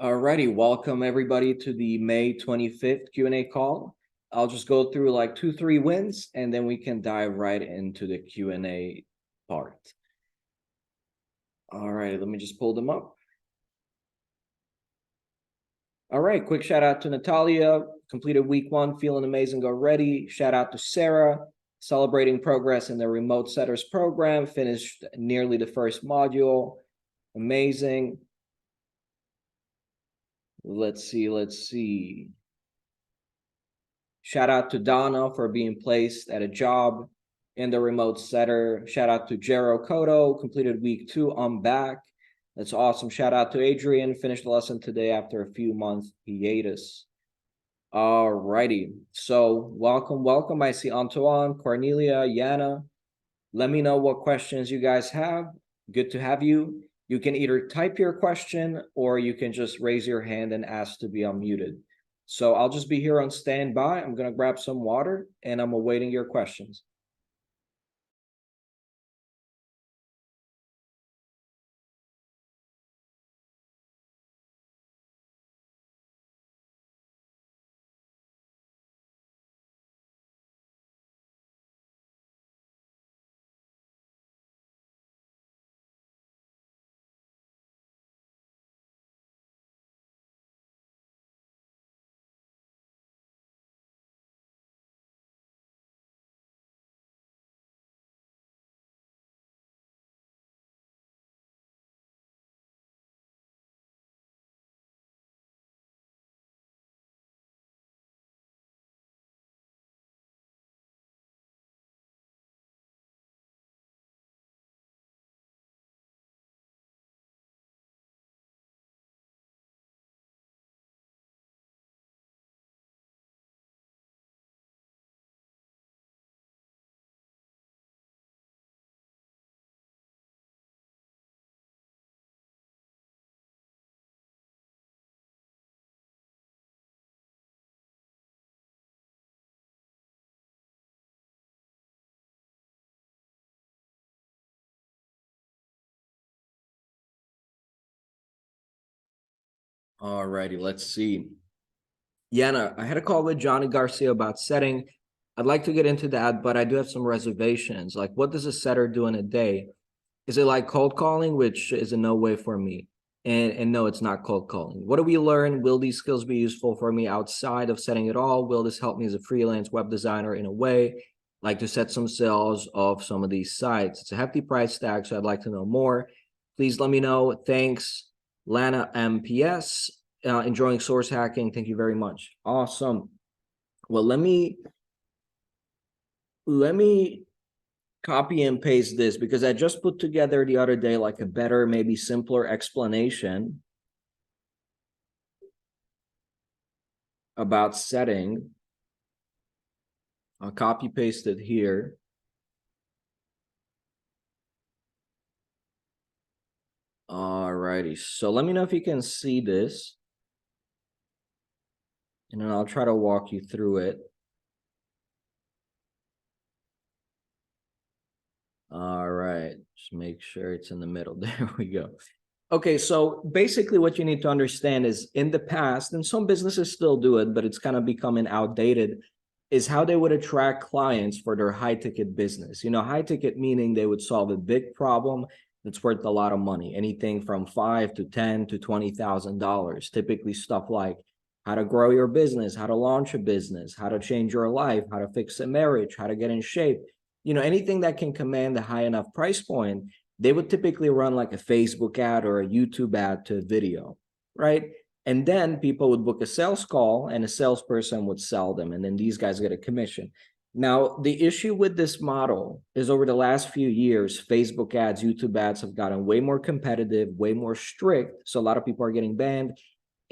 Alrighty, welcome everybody to the May 25th Q&A call. I'll just go through like 2-3 wins and then we can dive right into the Q&A part. All right, let me just pull them up. All right, quick shout out to Natalia, completed week 1, feeling amazing already. Shout out to Sarah, celebrating progress in the remote setters program, finished nearly the first module. Amazing. Let's see. Shout out to Donna for being placed at a job in the remote setter. Shout out to Jero Koto, completed week 2. I'm back. That's awesome. Shout out to Adrian, finished the lesson today after a few months hiatus. All righty. So welcome. I see Antoine, Cornelia, Yana. Let me know what questions you guys have. Good to have you. You can either type your question or you can just raise your hand and ask to be unmuted. So I'll just be here on standby. I'm going to grab some water and I'm awaiting your questions. All righty, let's see. Yana, I had a call with Johnny Garcia about setting. I'd like to get into that, but I do have some reservations. Like, what does a setter do in a day? Is it like cold calling, which is a no way for me? And no, it's not cold calling. What do we learn? Will these skills be useful for me outside of setting it all? Will this help me as a freelance web designer in a way? Like to set some sales of some of these sites. It's a hefty price tag, so I'd like to know more. Please let me know. Thanks, Lana MPS. Enjoying source hacking. Thank you very much. Awesome. Well, let me copy and paste this because I just put together the other day like a better, maybe simpler explanation about setting. I'll copy paste it here. All righty. So let me know if you can see this. And then I'll try to walk you through it. All right. Just make sure it's in the middle. There we go. Okay, so basically what you need to understand is in the past, and some businesses still do it, but it's kind of becoming outdated, is how they would attract clients for their high ticket business. You know, high ticket meaning they would solve a big problem that's worth a lot of money, anything from $5 to $10 to $20,000. Typically stuff like how to grow your business, how to launch a business, how to change your life, how to fix a marriage, how to get in shape. You know, anything that can command a high enough price point, they would typically run like a Facebook ad or a YouTube ad to a video, right? And then people would book a sales call and a salesperson would sell them. And then these guys get a commission. Now, the issue with this model is over the last few years, Facebook ads, YouTube ads have gotten way more competitive, way more strict. So a lot of people are getting banned.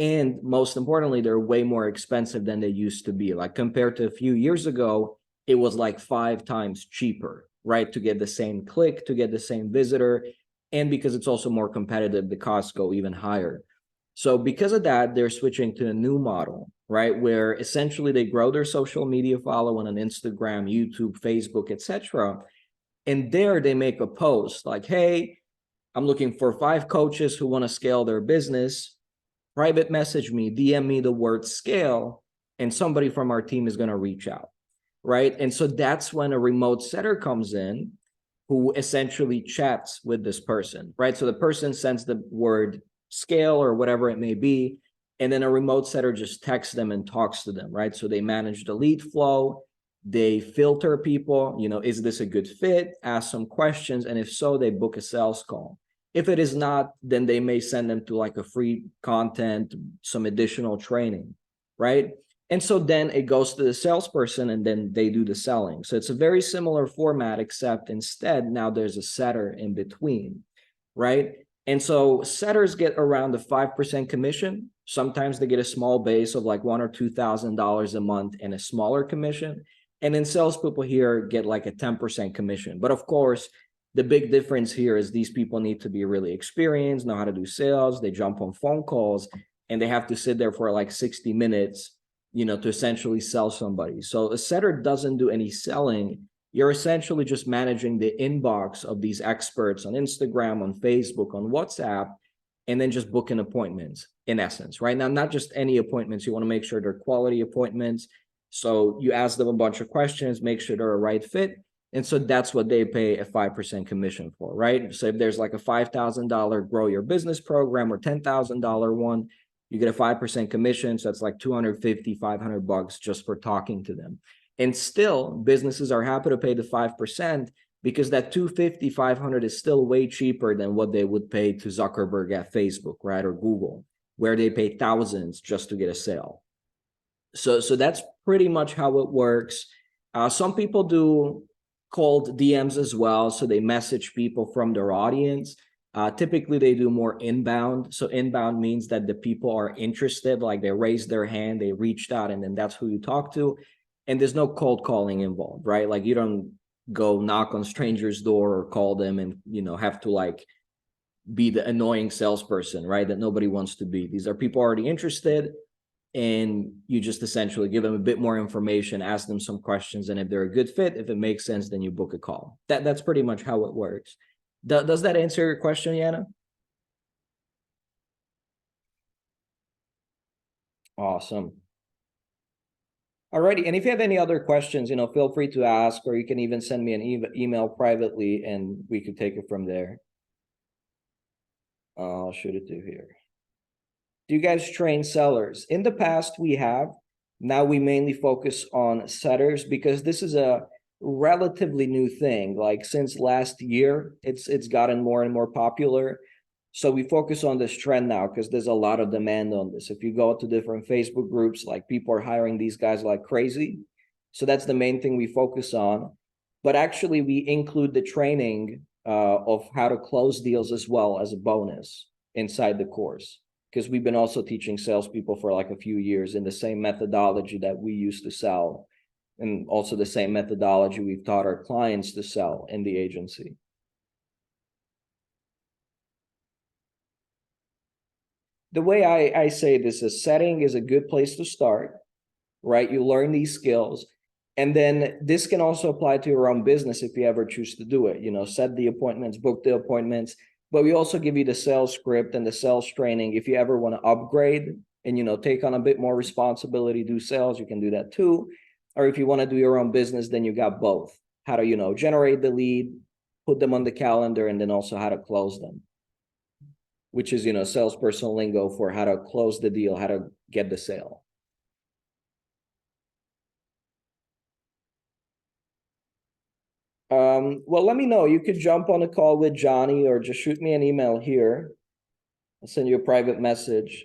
And most importantly, they're way more expensive than they used to be. Like compared to a few years ago, it was like 5 times cheaper, right? To get the same click, to get the same visitor. And because it's also more competitive, the costs go even higher. So because of that, they're switching to a new model, right? Where essentially they grow their social media following on Instagram, YouTube, Facebook, etc. And there they make a post like, hey, I'm looking for 5 coaches who want to scale their business, private message me, DM me the word scale, and somebody from our team is going to reach out, right? And so that's when a remote setter comes in who essentially chats with this person, right? So the person sends the word scale or whatever it may be, and then a remote setter just texts them and talks to them, right? So they manage the lead flow, they filter people, is this a good fit? Ask some questions, and if so, they book a sales call. If it is not, then they may send them to like a free content, some additional training, right? And so then it goes to the salesperson and then they do the selling. So it's a very similar format, except instead now there's a setter in between, right? And so setters get around the 5% commission. Sometimes they get a small base of like $1,000 or $2,000 a month and a smaller commission. And then salespeople here get like a 10% commission. But of course, the big difference here is these people need to be really experienced, know how to do sales. They jump on phone calls and they have to sit there for like 60 minutes, to essentially sell somebody. So a setter doesn't do any selling. You're essentially just managing the inbox of these experts on Instagram, on Facebook, on WhatsApp, and then just booking appointments in essence, right? Now, not just any appointments. You want to make sure they're quality appointments. So you ask them a bunch of questions, make sure they're a right fit. And so that's what they pay a 5% commission for, right? So if there's like a $5,000 grow your business program or $10,000 one, you get a 5% commission. So that's like 250, $500 just for talking to them. And still, businesses are happy to pay the 5% because that 250, 500 is still way cheaper than what they would pay to Zuckerberg at Facebook, right? Or Google, where they pay thousands just to get a sale. So that's pretty much how it works. Some people do cold DMs as well. So they message people from their audience. Typically, they do more inbound. So inbound means that the people are interested, like they raised their hand, they reached out, and then that's who you talk to. And there's no cold calling involved, right? Like you don't go knock on strangers' door or call them and, have to like be the annoying salesperson, right? That nobody wants to be. These are people already interested, and you just essentially give them a bit more information, ask them some questions, and if they're a good fit, if it makes sense, then you book a call. That's pretty much how it works. Does that answer your question, Yana? Awesome. Alrighty, and if you have any other questions, feel free to ask, or you can even send me an email privately, and we could take it from there. I'll shoot it to here. Do you guys train sellers? In the past, we have. Now we mainly focus on setters because this is a relatively new thing. Like since last year, it's gotten more and more popular. So we focus on this trend now because there's a lot of demand on this. If you go to different Facebook groups, like people are hiring these guys like crazy. So that's the main thing we focus on. But actually, we include the training of how to close deals as well as a bonus inside the course, because we've been also teaching salespeople for like a few years in the same methodology that we used to sell, and also the same methodology we've taught our clients to sell in the agency. The way I say this is setting is a good place to start, right? You learn these skills. And then this can also apply to your own business if you ever choose to do it. Set the appointments, book the appointments. But we also give you the sales script and the sales training. If you ever want to upgrade and take on a bit more responsibility, do sales, you can do that too. Or if you want to do your own business, then you got both. How to generate the lead, put them on the calendar, and then also how to close them, which is salesperson lingo for how to close the deal, how to get the sale. Well, let me know. You could jump on a call with Johnny or just shoot me an email here. I'll send you a private message.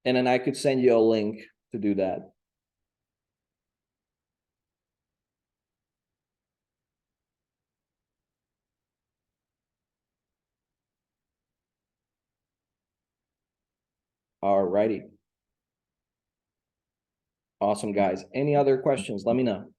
And then I could send you a link to do that. All righty. Awesome, guys. Any other questions? Let me know.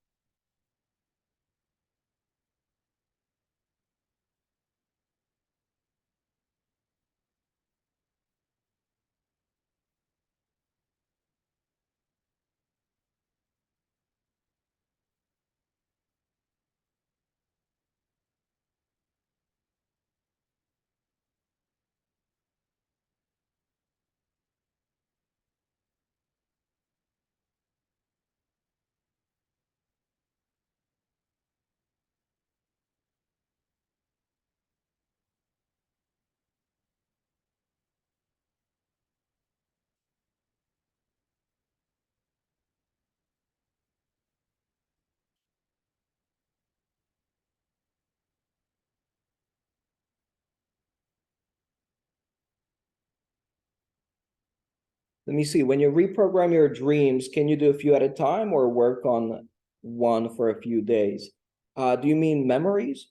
Let me see. When you reprogram your dreams, can you do a few at a time or work on one for a few days? Do you mean memories?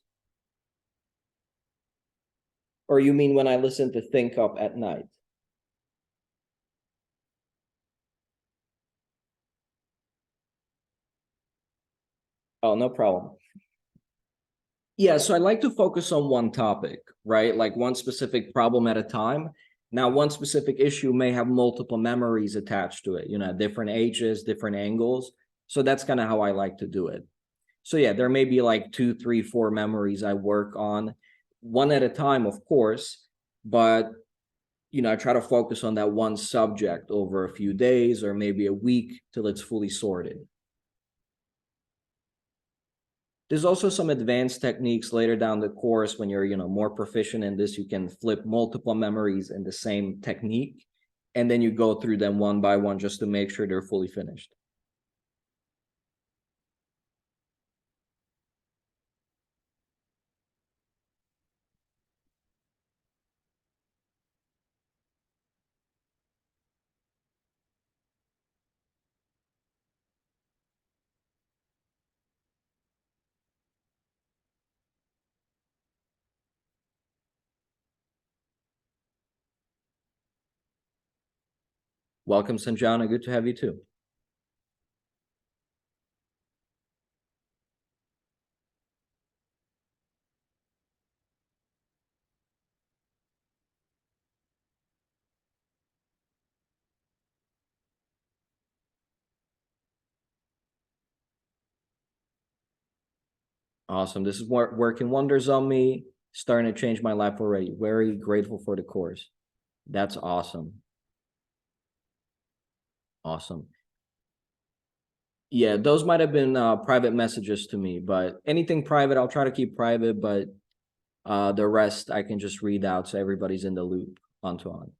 Or you mean when I listen to Think Up at night? Oh, no problem. Yeah, so I like to focus on one topic, right? Like one specific problem at a time. Now, one specific issue may have multiple memories attached to it, different ages, different angles. So that's kind of how I like to do it. So yeah, there may be like two, three, four memories I work on, one at a time, of course, but I try to focus on that one subject over a few days or maybe a week till it's fully sorted. There's also some advanced techniques later down the course when you're, more proficient in this. You can flip multiple memories in the same technique, and then you go through them one by one just to make sure they're fully finished. Welcome, Sanjana. Good to have you too. Awesome. This is working wonders on me, starting to change my life already. Very grateful for the course. That's awesome. Awesome. Yeah, those might have been private messages to me, but anything private, I'll try to keep private, but the rest I can just read out so everybody's in the loop, Antoine.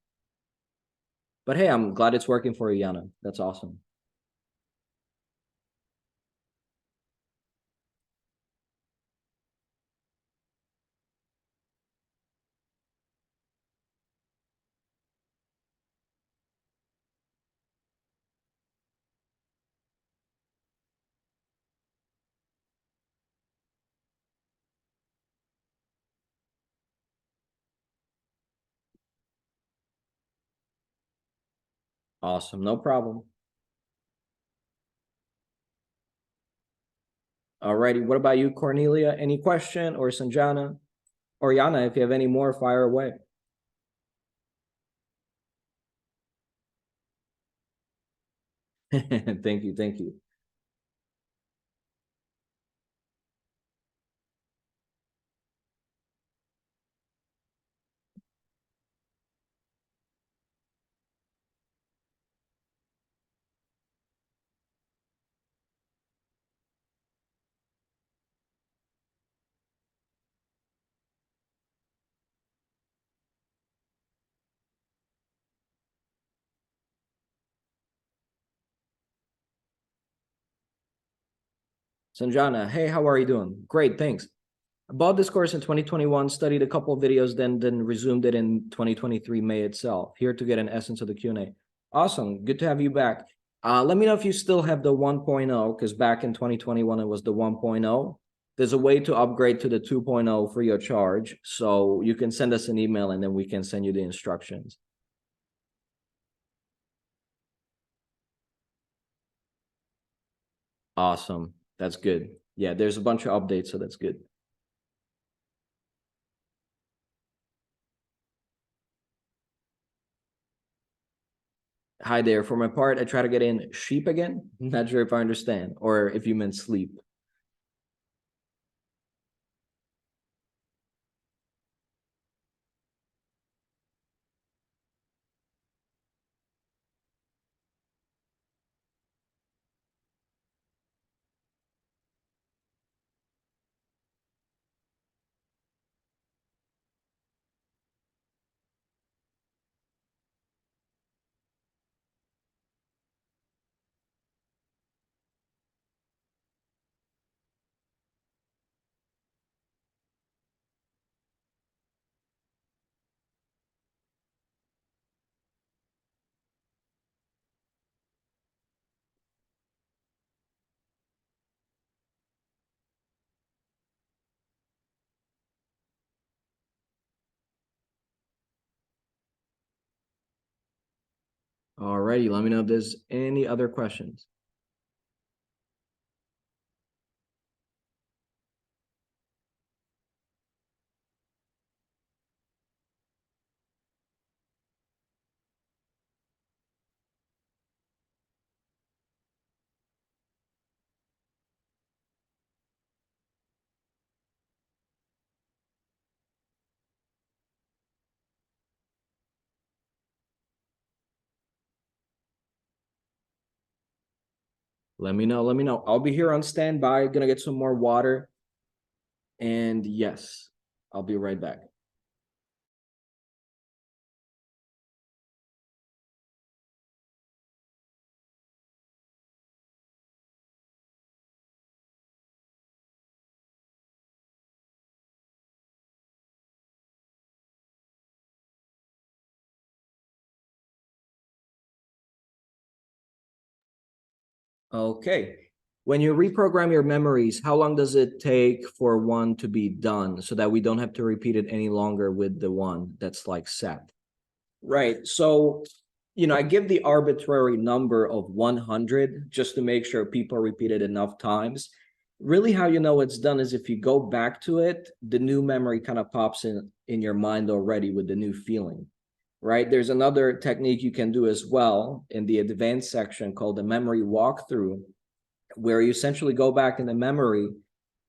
But hey, I'm glad it's working for you, Yana. That's awesome. Awesome. No problem. Alrighty. What about you, Cornelia? Any question or Sanjana? Or Yana, if you have any more, fire away. Thank you. Thank you. Sanjana, hey, how are you doing? Great, thanks. I bought this course in 2021, studied a couple of videos, then resumed it in 2023 May itself. Here to get an essence of the Q&A. Awesome, good to have you back. Let me know if you still have the 1.0, because back in 2021 it was the 1.0. There's a way to upgrade to the 2.0 free of charge, so you can send us an email and then we can send you the instructions. Awesome, that's good. Yeah, there's a bunch of updates, so that's good. Hi there. For my part, I try to get in sheep again. Not sure if I understand or if you meant sleep. Alrighty, let me know if there's any other questions. Let me know. Let me know. I'll be here on standby. Gonna get some more water. And yes, I'll be right back. Okay. When you reprogram your memories, how long does it take for one to be done so that we don't have to repeat it any longer with the one that's like set? Right. So, I give the arbitrary number of 100 just to make sure people repeat it enough times. Really, how you know it's done is if you go back to it, the new memory kind of pops in your mind already with the new feeling. Right. There's another technique you can do as well in the advanced section called the memory walkthrough, where you essentially go back in the memory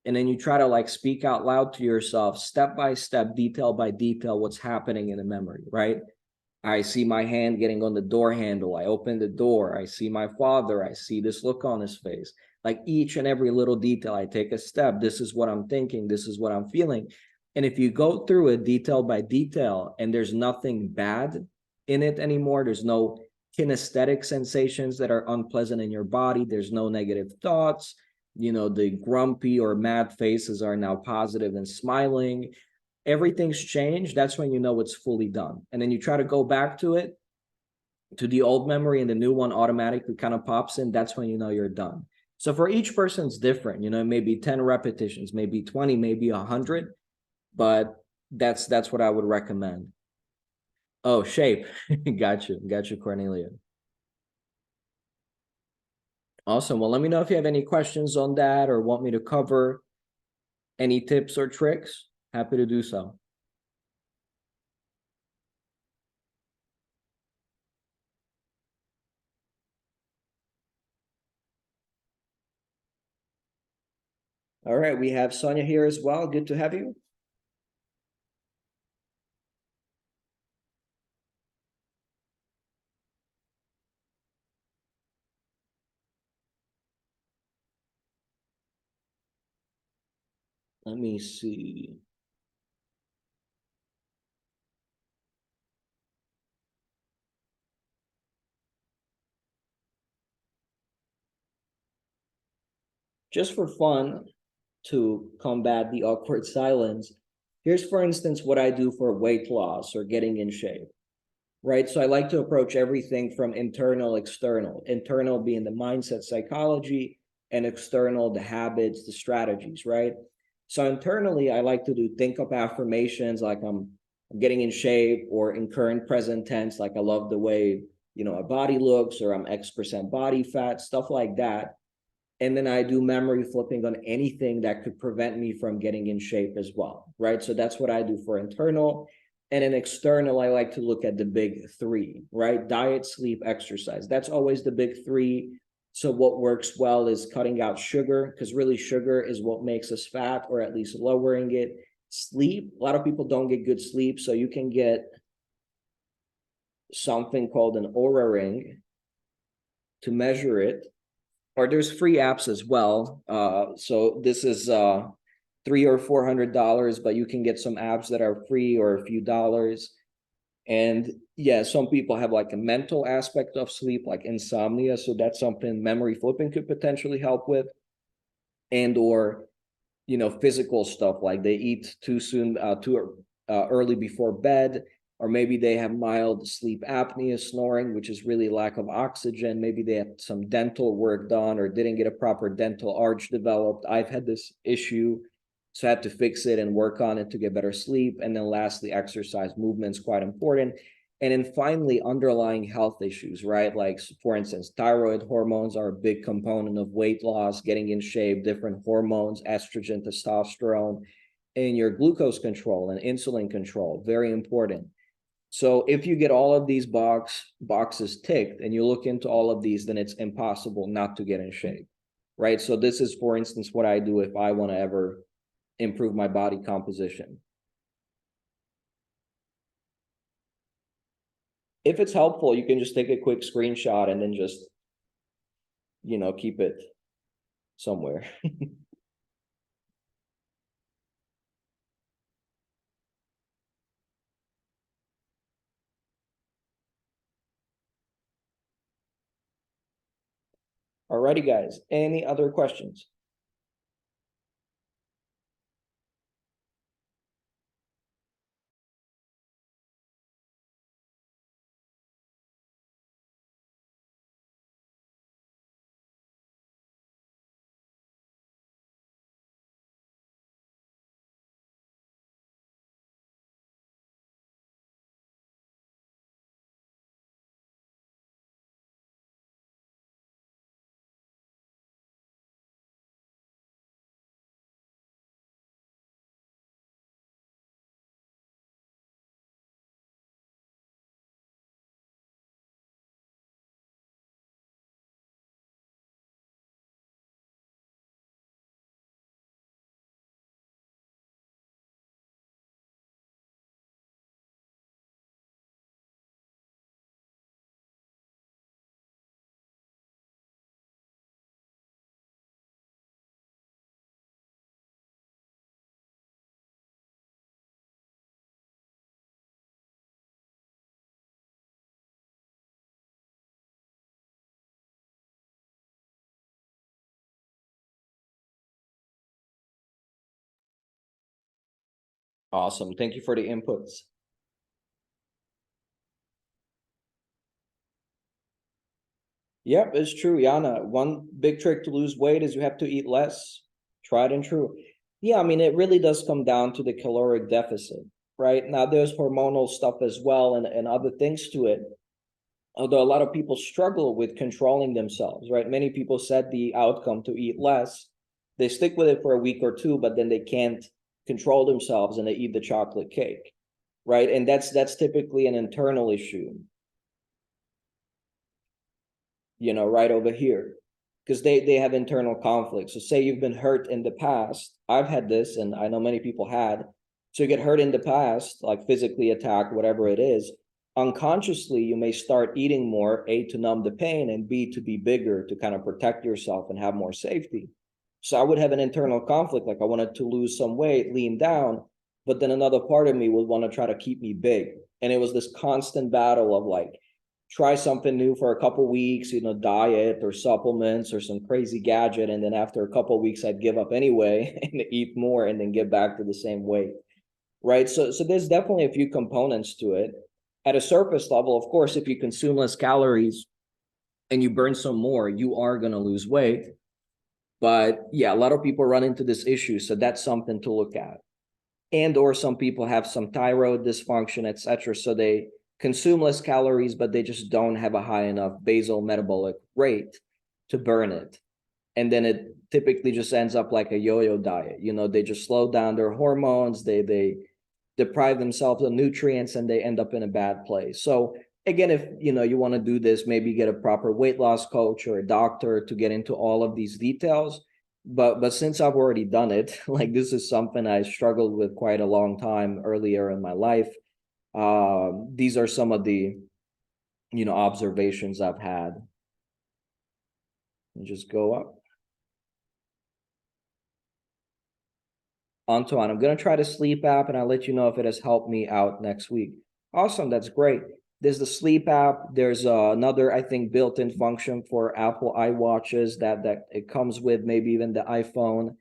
and then you try to like speak out loud to yourself, step by step, detail by detail, what's happening in the memory, right? I see my hand getting on the door handle. I open the door. I see my father. I see this look on his face. Like each and every little detail, I take a step. This is what I'm thinking. This is what I'm feeling. And if you go through it detail by detail and there's nothing bad in it anymore, there's no kinesthetic sensations that are unpleasant in your body, there's no negative thoughts. The grumpy or mad faces are now positive and smiling. Everything's changed. That's when you know it's fully done. And then you try to go back to it, to the old memory, and the new one automatically kind of pops in. That's when you know you're done. So for each person, it's different. Maybe 10 repetitions, maybe 20, maybe 100, but that's what I would recommend. Oh, shape. Got you, Cornelia. Awesome. Well, let me know if you have any questions on that or want me to cover any tips or tricks. Happy to do so. All right, we have Sonia here as well. Good to have you. Let me see. Just for fun, to combat the awkward silence, here's, for instance, what I do for weight loss or getting in shape, right? So I like to approach everything from internal, external, internal being the mindset psychology, and external, the habits, the strategies, right? So internally, I like to do think up affirmations like I'm getting in shape, or in current present tense, like I love the way, a body looks, or I'm X% body fat, stuff like that. And then I do memory flipping on anything that could prevent me from getting in shape as well, right? So that's what I do for internal. And in external, I like to look at the big three, right? Diet, sleep, exercise. That's always the big three. So what works well is cutting out sugar, because really sugar is what makes us fat, or at least lowering it. Sleep, a lot of people don't get good sleep. So you can get something called an Aura ring to measure it, or there's free apps as well. So this is $300 or $400, but you can get some apps that are free or a few dollars. And yeah, some people have like a mental aspect of sleep, like insomnia. So that's something memory flipping could potentially help with. And or physical stuff, like they eat too soon, too early before bed, or maybe they have mild sleep apnea, snoring, which is really lack of oxygen. Maybe they have some dental work done or didn't get a proper dental arch developed. I've had this issue, so I had to fix it and work on it to get better sleep. And then lastly, exercise. Movement is quite important. And then finally, underlying health issues, right? Like, for instance, thyroid hormones are a big component of weight loss, getting in shape, different hormones, estrogen, testosterone, and your glucose control and insulin control, very important. So if you get all of these boxes ticked and you look into all of these, then it's impossible not to get in shape, right? So this is, for instance, what I do if I want to ever improve my body composition. If it's helpful, you can just take a quick screenshot and then just, keep it somewhere. Alrighty, guys. Any other questions? Awesome. Thank you for the inputs. Yep, it's true, Yana. One big trick to lose weight is you have to eat less. Tried and true. Yeah, I mean, it really does come down to the caloric deficit, right? Now, there's hormonal stuff as well and other things to it. Although a lot of people struggle with controlling themselves, right? Many people set the outcome to eat less. They stick with it for a week or two, but then they can't control themselves and they eat the chocolate cake, right? And that's typically an internal issue, right over here, because they have internal conflicts. So say you've been hurt in the past. I've had this, and I know many people had. So you get hurt in the past, like physically attacked, whatever it is. Unconsciously, you may start eating more, A, to numb the pain, and B, to be bigger, to kind of protect yourself and have more safety. So I would have an internal conflict, like I wanted to lose some weight, lean down, but then another part of me would want to try to keep me big. And it was this constant battle of like, try something new for a couple weeks, diet or supplements or some crazy gadget. And then after a couple weeks, I'd give up anyway and eat more and then get back to the same weight. Right. So there's definitely a few components to it. At a surface level, of course, if you consume less calories and you burn some more, you are going to lose weight. But yeah, a lot of people run into this issue. So that's something to look at. And or some people have some thyroid dysfunction, etc. So they consume less calories, but they just don't have a high enough basal metabolic rate to burn it. And then it typically just ends up like a yo-yo diet. They just slow down their hormones, they deprive themselves of nutrients, and they end up in a bad place. So again, if you want to do this, maybe get a proper weight loss coach or a doctor to get into all of these details. But since I've already done it, like this is something I struggled with quite a long time earlier in my life. These are some of the observations I've had. And just go up. Antoine, I'm going to try the sleep app and I'll let you know if it has helped me out next week. Awesome. That's great. There's the sleep app. There's another, I think, built-in function for Apple iWatches that it comes with, maybe even the iPhone.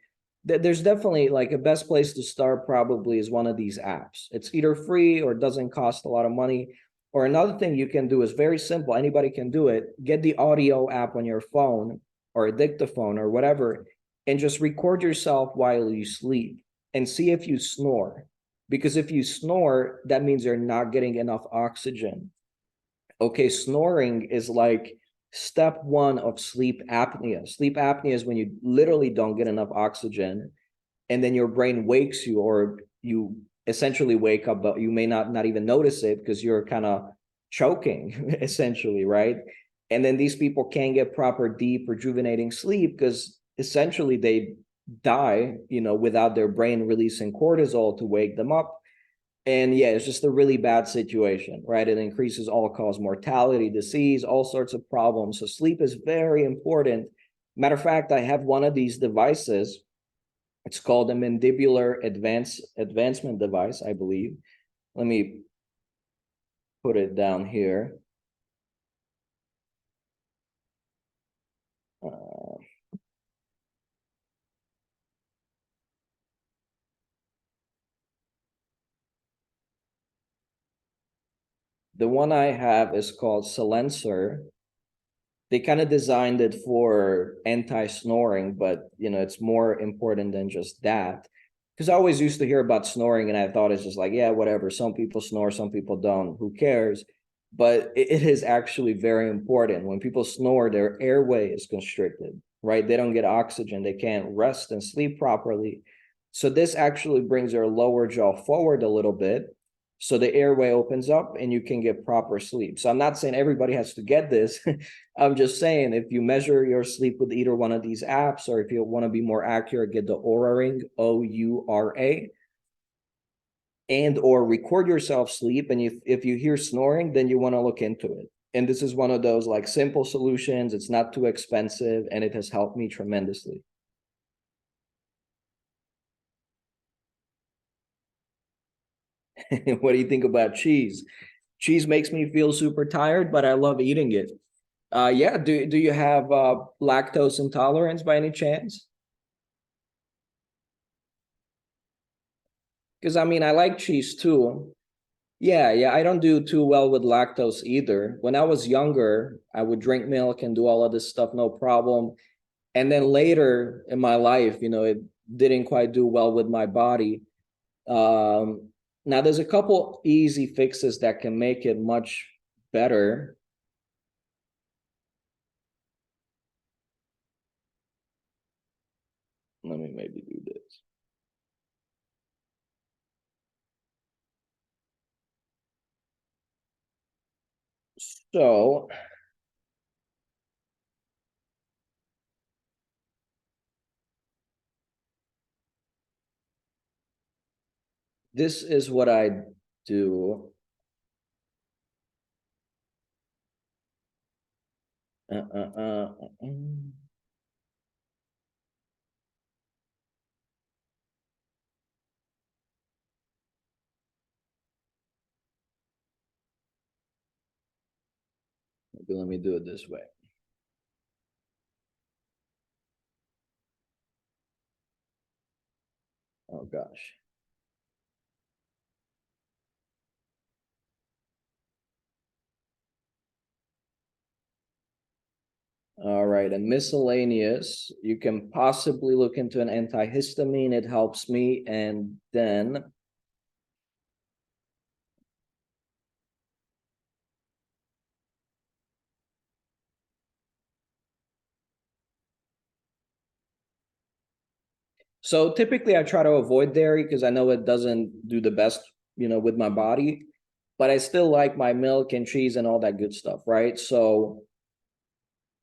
There's definitely like a best place to start probably is one of these apps. It's either free or doesn't cost a lot of money. Or another thing you can do is very simple. Anybody can do it. Get the audio app on your phone or a dictaphone or whatever, and just record yourself while you sleep and see if you snore. because if you snore, that means you're not getting enough oxygen. Okay, snoring is like step one of sleep apnea. Sleep apnea is when you literally don't get enough oxygen, and then your brain wakes you, or you essentially wake up, but you may not even notice it because you're kind of choking essentially, right? And then these people can't get proper deep rejuvenating sleep because essentially they die, without their brain releasing cortisol to wake them up. And yeah, it's just a really bad situation, right? It increases all-cause mortality, disease, all sorts of problems. So sleep is very important. Matter of fact, I have one of these devices. It's called a mandibular advancement device, I believe. Let me put it down here. Uh, the one I have is called Silencer. They kind of designed it for anti-snoring, but it's more important than just that. Because I always used to hear about snoring, and I thought it's just like, yeah, whatever. Some people snore, some people don't. Who cares? But it is actually very important. When people snore, their airway is constricted, right? They don't get oxygen. They can't rest and sleep properly. So this actually brings their lower jaw forward a little bit, so the airway opens up and you can get proper sleep. So I'm not saying everybody has to get this. I'm just saying, if you measure your sleep with either one of these apps, or if you want to be more accurate, get the Oura Ring, Oura, and or record yourself sleep. And if you hear snoring, then you want to look into it. And this is one of those like simple solutions. It's not too expensive, and it has helped me tremendously. What do you think about cheese? Cheese makes me feel super tired, but I love eating it. Yeah. Do you have lactose intolerance by any chance? Because I mean, I like cheese too. Yeah, yeah. I don't do too well with lactose either. When I was younger, I would drink milk and do all of this stuff, no problem. And then later in my life, it didn't quite do well with my body. Um, Now there's a couple easy fixes that can make it much better. Let me maybe do this. So this is what I do. Uh, uh, uh, uh, Maybe let me do it this way. Oh gosh. All right, and miscellaneous, you can possibly look into an antihistamine. It helps me. And then, so typically I try to avoid dairy because I know it doesn't do the best, with my body, but I still like my milk and cheese and all that good stuff, right? So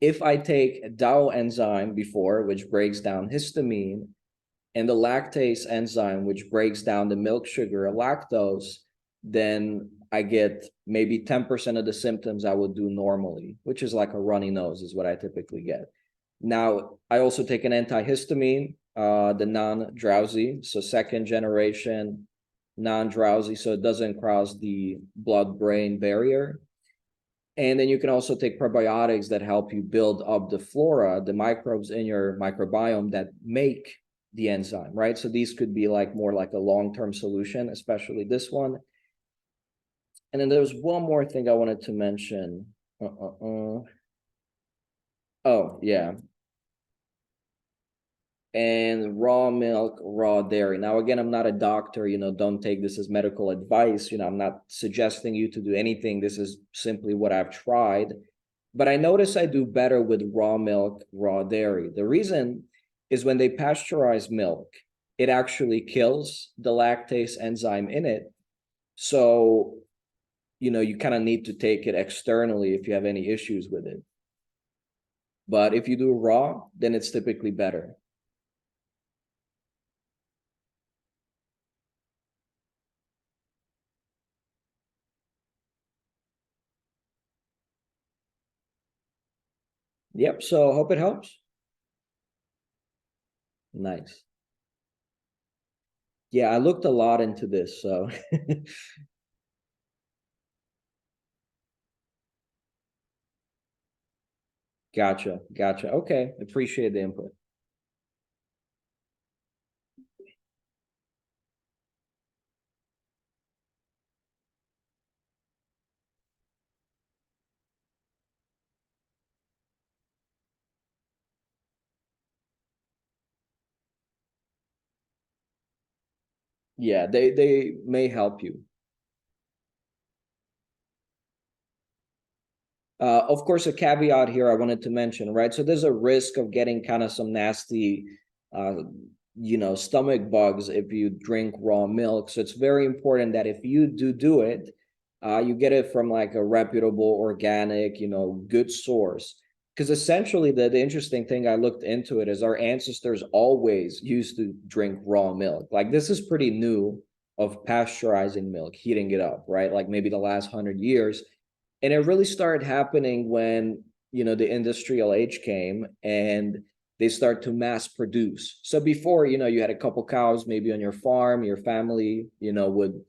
if I take a DAO enzyme before, which breaks down histamine, and the lactase enzyme, which breaks down the milk sugar, lactose, then I get maybe 10% of the symptoms I would do normally, which is like a runny nose, is what I typically get. Now, I also take an antihistamine, the non-drowsy, so second generation non-drowsy, so it doesn't cross the blood-brain barrier. And then you can also take probiotics that help you build up the flora, the microbes in your microbiome that make the enzyme, right? So these could be like more like a long-term solution, especially this one. And then there's one more thing I wanted to mention. Oh, yeah. and raw milk, raw dairy. Now, again, I'm not a doctor, don't take this as medical advice. I'm not suggesting you to do anything. This is simply what I've tried. But I notice I do better with raw milk, raw dairy. The reason is when they pasteurize milk, it actually kills the lactase enzyme in it. So, you kind of need to take it externally if you have any issues with it. But if you do raw, then it's typically better. Yep. So hope it helps. Nice. Yeah, I looked a lot into this, so gotcha. Okay, appreciate the input. Yeah, they may help you. Of course, a caveat here I wanted to mention, right? So there's a risk of getting kind of some nasty, uh, stomach bugs if you drink raw milk. So it's very important that if you do it, you get it from like a reputable, organic, good source. Because essentially, the interesting thing I looked into it is our ancestors always used to drink raw milk. Like this is pretty new of pasteurizing milk, heating it up, right? Like maybe the last 100 years, and it really started happening when the industrial age came and they start to mass produce. So before, you had a couple cows maybe on your farm, your family would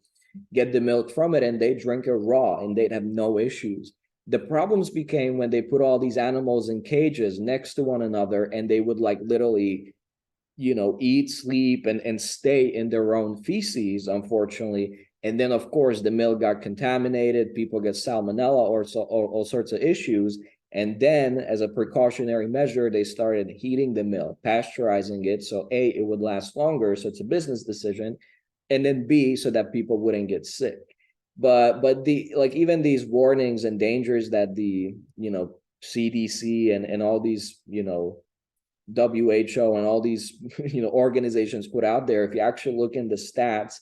get the milk from it and they drink it raw and they'd have no issues. The problems became when they put all these animals in cages next to one another and they would like literally eat, sleep, and stay in their own feces, unfortunately. And then, of course, the milk got contaminated. People get salmonella or so, all sorts of issues. And then, as a precautionary measure, they started heating the milk, pasteurizing it. So, A, it would last longer. So, it's a business decision. And then, B, so that people wouldn't get sick. But the like even these warnings and dangers that the CDC and all these WHO and all these organizations put out there, if you actually look in the stats,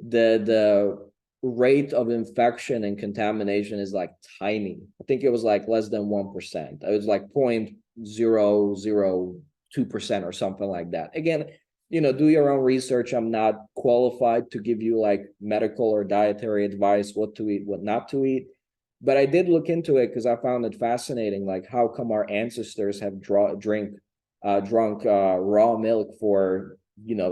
the rate of infection and contamination is like tiny. I think it was like less than 1%. It was like 0.002% or something like that. Again, do your own research. I'm not qualified to give you like medical or dietary advice, what to eat, what not to eat. But I did look into it because I found it fascinating. Like, how come our ancestors have drunk raw milk for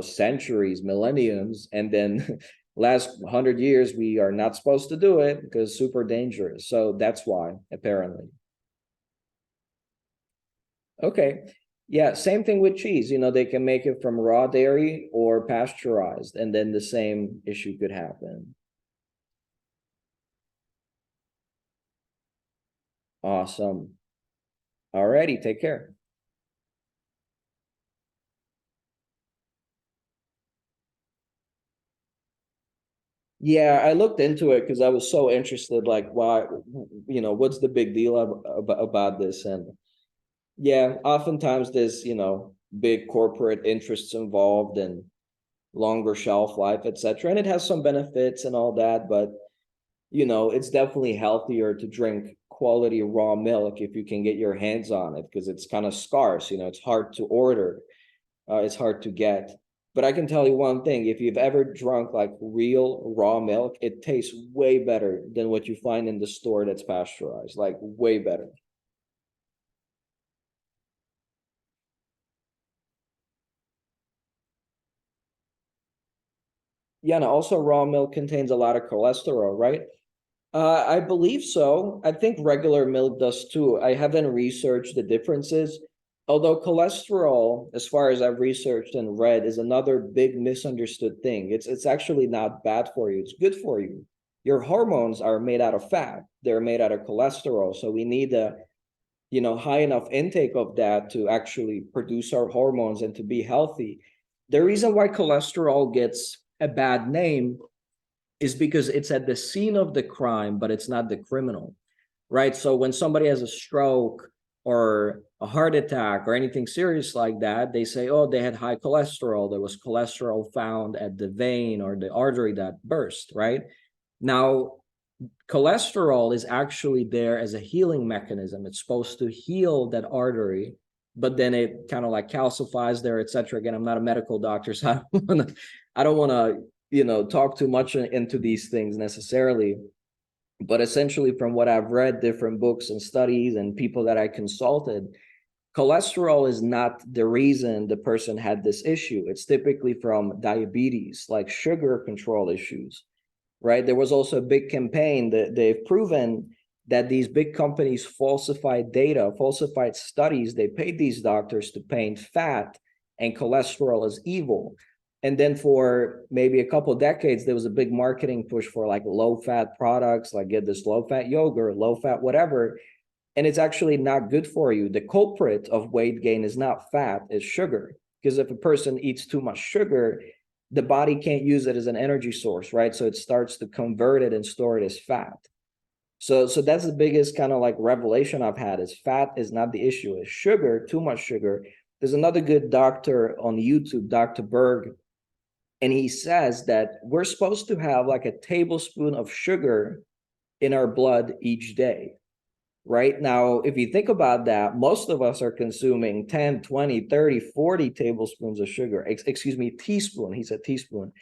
centuries, millenniums, and then last 100 years we are not supposed to do it because super dangerous. So that's why, apparently. Okay. Yeah, same thing with cheese. They can make it from raw dairy or pasteurized, and then the same issue could happen. Awesome. Alrighty, take care. Yeah, I looked into it because I was so interested. Like, why, what's the big deal about this? And yeah, oftentimes there's, big corporate interests involved and longer shelf life, etc. And it has some benefits and all that, but it's definitely healthier to drink quality raw milk if you can get your hands on it because it's kind of scarce. It's hard to order, it's hard to get. But I can tell you one thing: if you've ever drunk like real raw milk, it tastes way better than what you find in the store that's pasteurized. Like way better. Yeah, and also raw milk contains a lot of cholesterol, right? I believe so. I think regular milk does too. I haven't researched the differences. Although cholesterol, as far as I've researched and read, is another big misunderstood thing. It's actually not bad for you. It's good for you. Your hormones are made out of fat. They're made out of cholesterol. So we need high enough intake of that to actually produce our hormones and to be healthy. The reason why cholesterol gets a bad name is because it's at the scene of the crime, but it's not the criminal, right? So when somebody has a stroke or a heart attack or anything serious like that, they say, oh, they had high cholesterol. There was cholesterol found at the vein or the artery that burst, right? Now, cholesterol is actually there as a healing mechanism. It's supposed to heal that artery, but then it kind of like calcifies there, etc. Again, I'm not a medical doctor, so I don't want to, talk too much into these things necessarily. But essentially, from what I've read, different books and studies and people that I consulted, cholesterol is not the reason the person had this issue. It's typically from diabetes, like sugar control issues, right? There was also a big campaign that they've proven that these big companies falsified data, falsified studies. They paid these doctors to paint fat and cholesterol as evil. And then for maybe a couple of decades, there was a big marketing push for like low fat products, like get this low fat yogurt, low fat, whatever. And it's actually not good for you. The culprit of weight gain is not fat, it's sugar. Because if a person eats too much sugar, the body can't use it as an energy source, right? So it starts to convert it and store it as fat. So that's the biggest kind of like revelation I've had is fat is not the issue, it's sugar, too much sugar. There's another good doctor on YouTube, Dr. Berg, and he says that we're supposed to have like a tablespoon of sugar in our blood each day. Right now, if you think about that, most of us are consuming 10, 20, 30, 40 tablespoons of sugar. Excuse me, teaspoon. He said teaspoon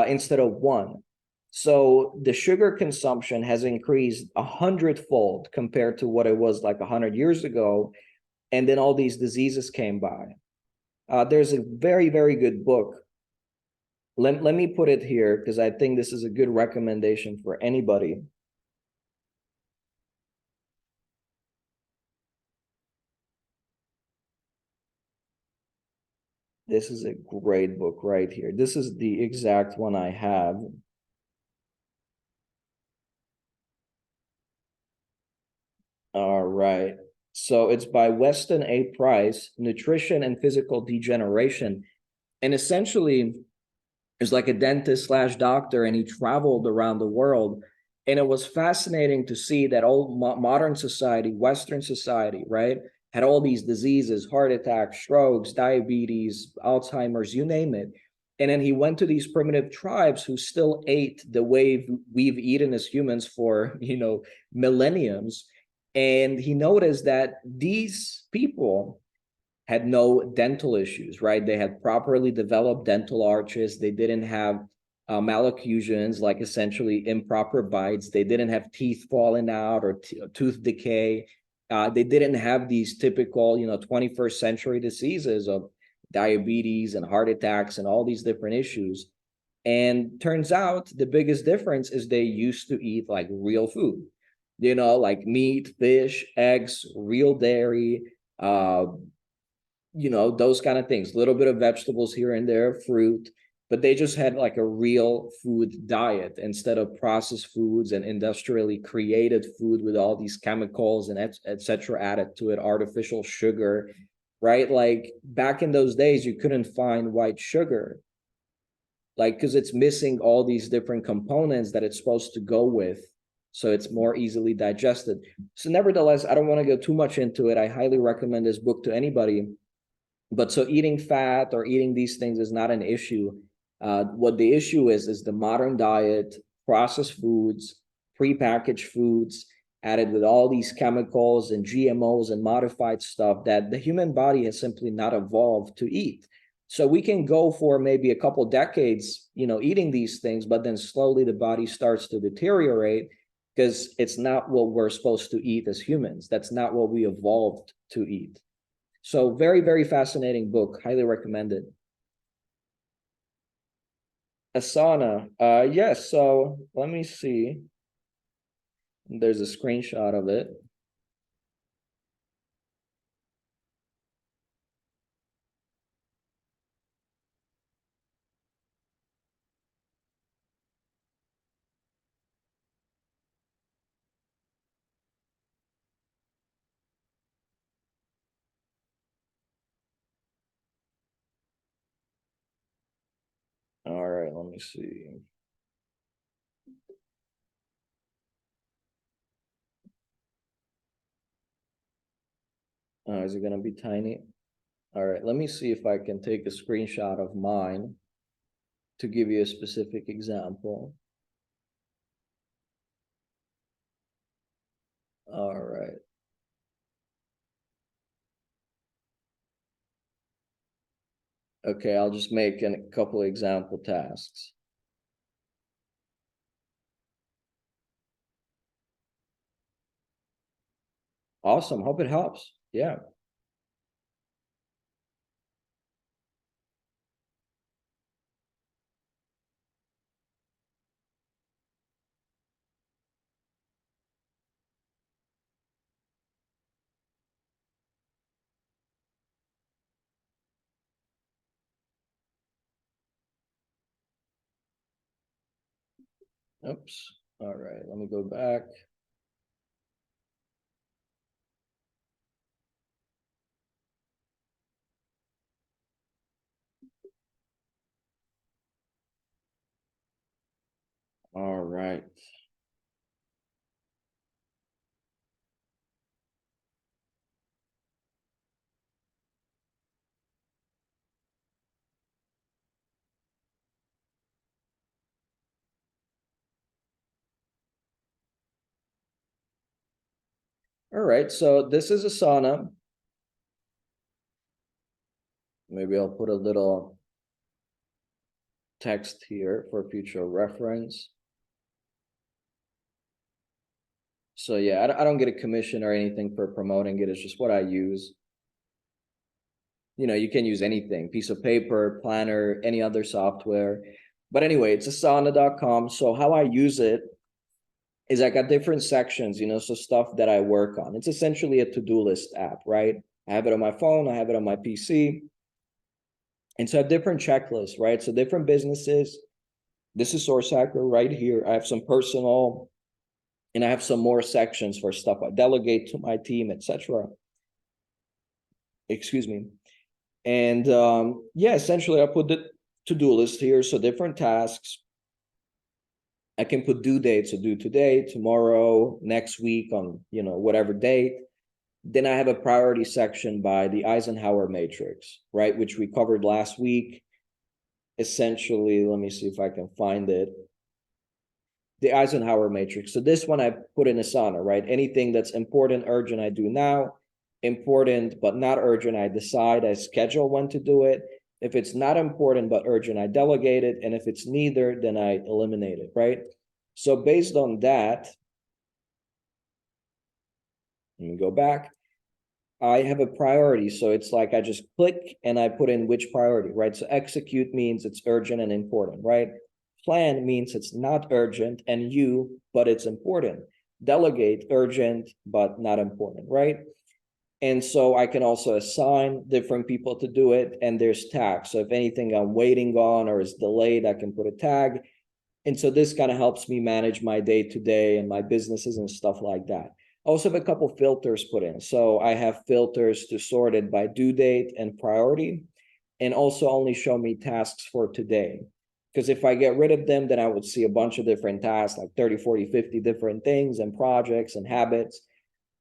instead of one. So the sugar consumption has increased 100-fold compared to what it was like 100 years ago. And then all these diseases came by. There's a very, very good book. Let me put it here because I think this is a good recommendation for anybody. This is a great book right here. This is the exact one I have. All right. So it's by Weston A. Price, Nutrition and Physical Degeneration. And essentially, is like a dentist slash doctor, and he traveled around the world. And it was fascinating to see that old modern society, Western society, right, had all these diseases, heart attacks, strokes, diabetes, Alzheimer's, you name it. And then he went to these primitive tribes who still ate the way we've eaten as humans for, millenniums. And he noticed that these people had no dental issues, right? They had properly developed dental arches. They didn't have malocclusions, like essentially improper bites. They didn't have teeth falling out or tooth decay. They didn't have these typical, 21st century diseases of diabetes and heart attacks and all these different issues. And turns out the biggest difference is they used to eat like real food, like meat, fish, eggs, real dairy, those kind of things, a little bit of vegetables here and there, fruit, but they just had like a real food diet instead of processed foods and industrially created food with all these chemicals and etc. added to it, artificial sugar, right? Like back in those days, you couldn't find white sugar, like because it's missing all these different components that it's supposed to go with. So it's more easily digested. So nevertheless, I don't want to go too much into it. I highly recommend this book to anybody. But so eating fat or eating these things is not an issue. What the issue is the modern diet, processed foods, prepackaged foods, added with all these chemicals and GMOs and modified stuff that the human body has simply not evolved to eat. So we can go for maybe a couple decades, eating these things, but then slowly the body starts to deteriorate because it's not what we're supposed to eat as humans. That's not what we evolved to eat. So very, very fascinating book. Highly recommended. Asana. Yes. So let me see. There's a screenshot of it. let me see. Is it gonna be tiny? All right, let me see if I can take a screenshot of mine to give you a specific example. All right. Okay, I'll just make a couple example tasks. Awesome, hope it helps. Yeah. Oops. All right, let me go back. All right. All right, so this is a sauna. Maybe I'll put a little text here for future reference. So yeah, I don't get a commission or anything for promoting it. It's just what I use. You know, you can use anything, piece of paper, planner, any other software. But anyway, it's a sauna.com. So how I use it is I got different sections, so stuff that I work on. It's essentially a to-do list app, right? I have it on my phone, I have it on my PC. And so I have different checklists, right? So different businesses. This is Source Hacker right here. I have some personal, and I have some more sections for stuff I delegate to my team, etc. Excuse me. And yeah, essentially I put the to-do list here. So different tasks. I can put due dates, so due today, tomorrow, next week on, whatever date. Then I have a priority section by the Eisenhower matrix, right? Which we covered last week. Essentially, let me see if I can find it. The Eisenhower matrix. So this one I put in Asana, right? Anything that's important, urgent, I do now. Important but not urgent, I decide, I schedule when to do it. If it's not important but urgent, I delegate it. And if it's neither, then I eliminate it, right? So based on that, let me go back. I have a priority. So it's like I just click and I put in which priority, right? So execute means it's urgent and important, right? Plan means it's not urgent and but it's important. Delegate, urgent, but not important, right? And so I can also assign different people to do it. And there's tags. So if anything I'm waiting on or is delayed, I can put a tag. And so this kind of helps me manage my day to day and my businesses and stuff like that. I also have a couple filters put in. So I have filters to sort it by due date and priority, and also only show me tasks for today. Because if I get rid of them, then I would see a bunch of different tasks, like 30, 40, 50 different things and projects and habits.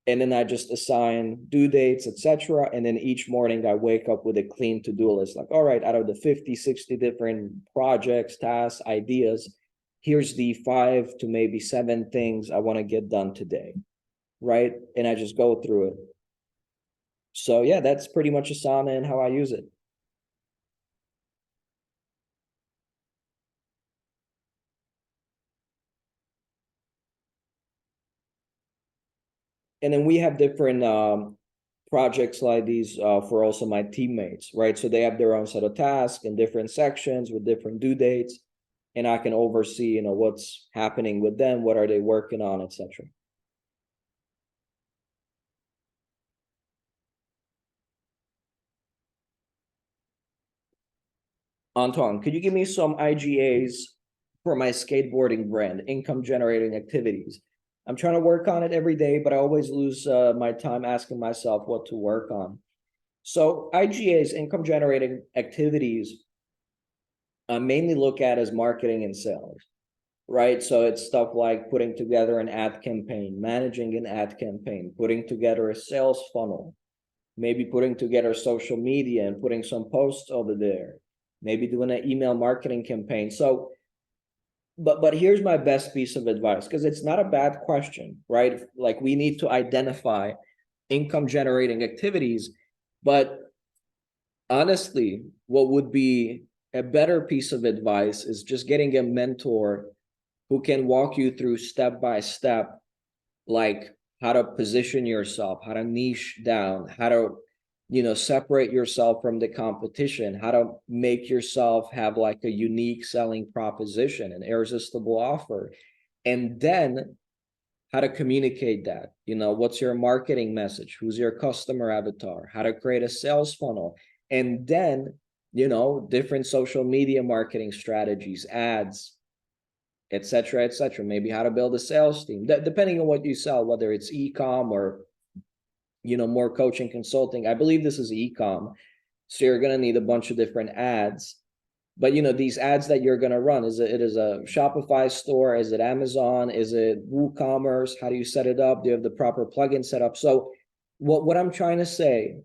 And then I just assign due dates, etc. And then each morning I wake up with a clean to-do list. Like, all right, out of the 50, 60 different projects, tasks, ideas, here's the 5 to maybe 7 things I want to get done today, right? And I just go through it. So yeah, that's pretty much Asana and how I use it. And then we have different projects like these for also my teammates, right? So they have their own set of tasks in different sections with different due dates, and I can oversee, what's happening with them, what are they working on, etc. Anton, could you give me some IGAs for my skateboarding brand, income generating activities? I'm trying to work on it every day, but I always lose my time asking myself what to work on. So IGAs, income generating activities, I mainly look at as marketing and sales, right? So it's stuff like putting together an ad campaign, managing an ad campaign, putting together a sales funnel, maybe putting together social media and putting some posts over there, maybe doing an email marketing campaign. So, but here's my best piece of advice, because it's not a bad question, right? Like, we need to identify income generating activities, but honestly, what would be a better piece of advice is just getting a mentor who can walk you through step by step, like how to position yourself, how to niche down, how to, separate yourself from the competition, how to make yourself have like a unique selling proposition, an irresistible offer, and then how to communicate that. What's your marketing message? Who's your customer avatar? How to create a sales funnel. And then, different social media marketing strategies, ads, etc., etc. Maybe how to build a sales team, depending on what you sell, whether it's e-com or, more coaching consulting. I believe this is e-com. So you're going to need a bunch of different ads. But these ads that you're going to run, it is a Shopify store? Is it Amazon? Is it WooCommerce? How do you set it up? Do you have the proper plugin set up? So what I'm trying to say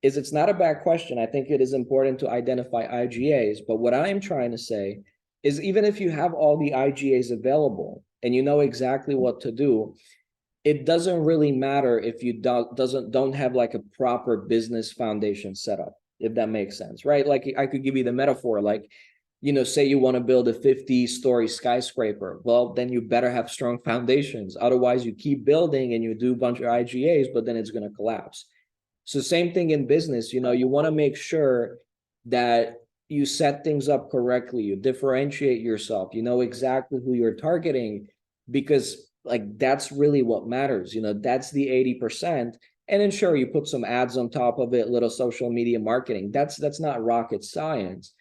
is, it's not a bad question. I think it is important to identify IGAs. But what I am trying to say is, even if you have all the IGAs available and you know exactly what to do, it doesn't really matter if you don't have like a proper business foundation set up, if that makes sense, right? Like, I could give you the metaphor, like, say you want to build a 50-story skyscraper. Well, then you better have strong foundations. Otherwise, you keep building and you do a bunch of IGAs, but then it's going to collapse. So same thing in business, you want to make sure that you set things up correctly, you differentiate yourself, you know exactly who you're targeting, because like that's really what matters. That's the 80%. And then sure, you put some ads on top of it, little social media marketing. That's not rocket science.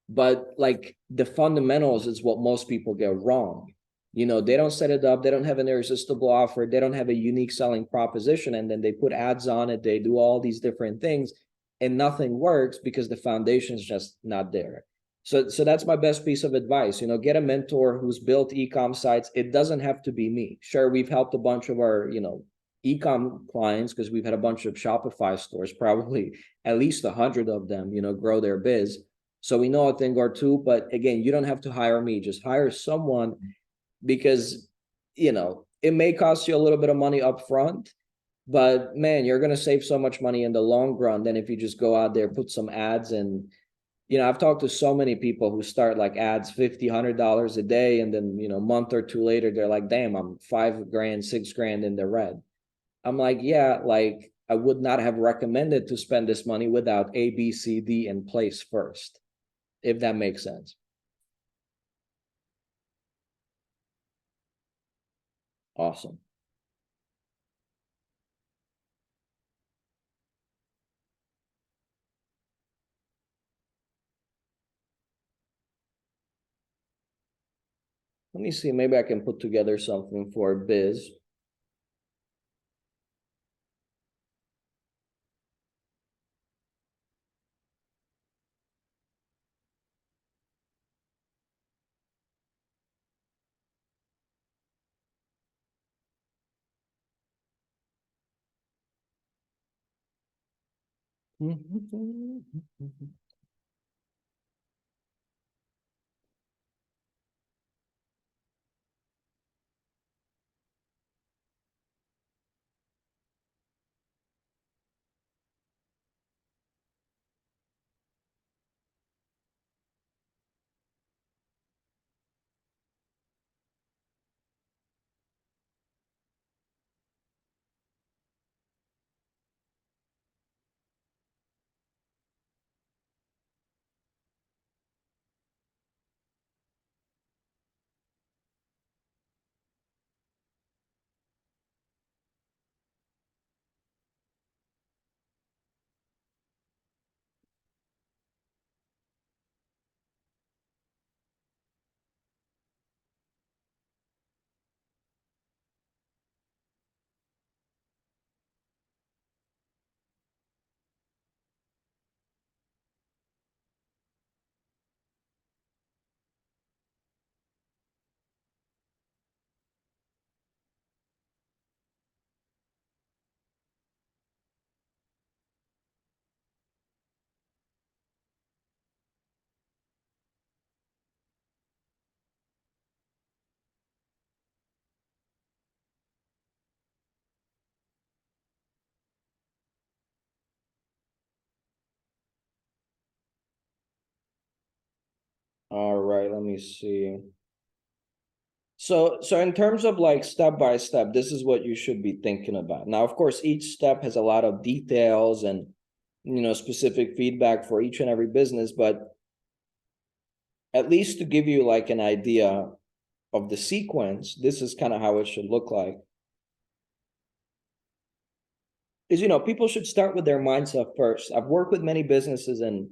But like, the fundamentals is what most people get wrong. They don't set it up, they don't have an irresistible offer, they don't have a unique selling proposition, and then they put ads on it, they do all these different things, and nothing works because the foundation is just not there. So that's my best piece of advice. Get a mentor who's built e-com sites. It doesn't have to be me. Sure, we've helped a bunch of our, e-com clients, because we've had a bunch of Shopify stores, probably at least 100 of them, grow their biz. So we know a thing or two. But again, you don't have to hire me. Just hire someone, because it may cost you a little bit of money up front, but man, you're going to save so much money in the long run than if you just go out there, put some ads. And I've talked to so many people who start like ads $50-$100 a day, and then a month or two later they're like, damn, I'm $5,000 $6,000 in the red. I'm like, yeah, like, I would not have recommended to spend this money without A, B, C, D in place first, if that makes sense. Awesome. Let me see. Maybe I can put together something for biz. All right, let me see. So in terms of like step by step, this is what you should be thinking about. Now, of course, each step has a lot of details and specific feedback for each and every business, but at least to give you like an idea of the sequence, this is kind of how it should look like. Is people should start with their mindset first. I've worked with many businesses, and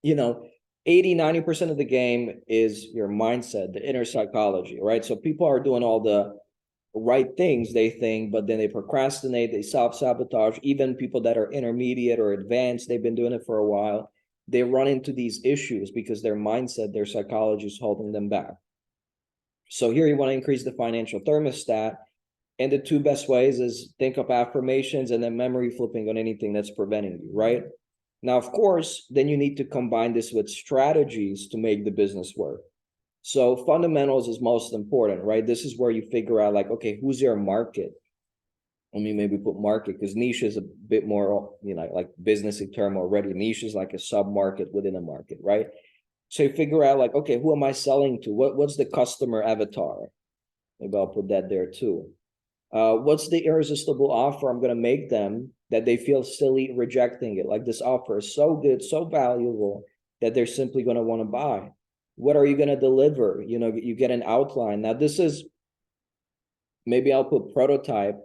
80-90% of the game is your mindset, the inner psychology, right? So people are doing all the right things, they think, but then they procrastinate, they self-sabotage. Even people that are intermediate or advanced, they've been doing it for a while, they run into these issues because their mindset, their psychology is holding them back. So here you want to increase the financial thermostat, and the two best ways is think up affirmations and then memory flipping on anything that's preventing you, right? Now, of course, then you need to combine this with strategies to make the business work. So fundamentals is most important, right? This is where you figure out like, okay, who's your market? Let me maybe put market, because niche is a bit more, like businessy term already. Niche is like a sub-market within a market, right? So you figure out like, okay, who am I selling to? What's the customer avatar? Maybe I'll put that there too. What's the irresistible offer I'm going to make them that they feel silly rejecting it? Like, this offer is so good, so valuable that they're simply going to want to buy. What are you going to deliver? You get an outline. Now, this is, maybe I'll put prototype,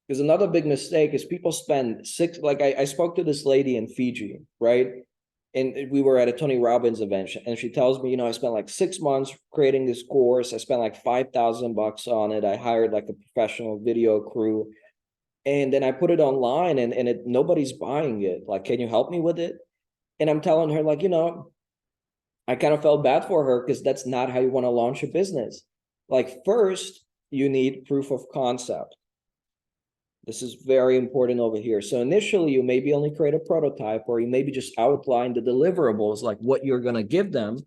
because another big mistake is people spend like I spoke to this lady in Fiji, right? And we were at a Tony Robbins event, and she tells me, I spent like 6 months creating this course. I spent like $5,000 on it. I hired like a professional video crew, and then I put it online, and nobody's buying it. Like, can you help me with it? And I'm telling her, like, I kind of felt bad for her, because that's not how you want to launch a business. Like, first, you need proof of concept. This is very important over here. So initially, you maybe only create a prototype, or you maybe just outline the deliverables, like what you're going to give them,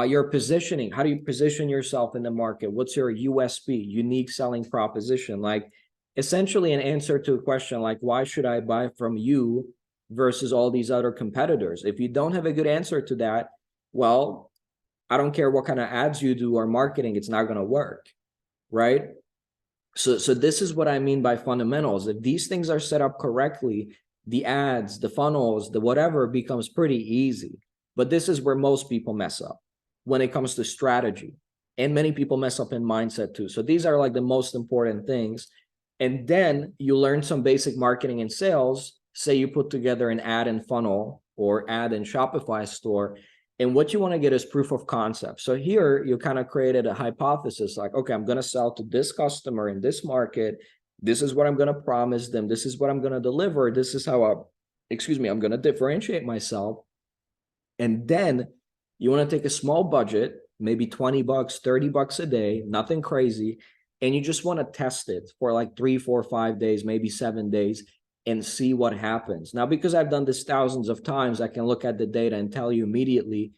your positioning. How do you position yourself in the market? What's your USP, unique selling proposition? Like, essentially an answer to a question like, why should I buy from you versus all these other competitors? If you don't have a good answer to that, well, I don't care what kind of ads you do or marketing, it's not going to work, right? So this is what I mean by fundamentals. If these things are set up correctly, the ads, the funnels, the whatever becomes pretty easy. But this is where most people mess up when it comes to strategy. And many people mess up in mindset too. So these are like the most important things. And then you learn some basic marketing and sales. Say you put together an ad and funnel or ad and Shopify store. And what you want to get is proof of concept. So here you kind of created a hypothesis like, okay, I'm going to sell to this customer in this market. This is what I'm going to promise them. This is what I'm going to deliver. This is how I'm going to differentiate myself. And then you want to take a small budget, maybe $20, $30 a day, nothing crazy. And you just want to test it for like 3, 4, 5 days, maybe 7 days, and see what happens. Now, because I've done this thousands of times, I can look at the data and tell you immediately,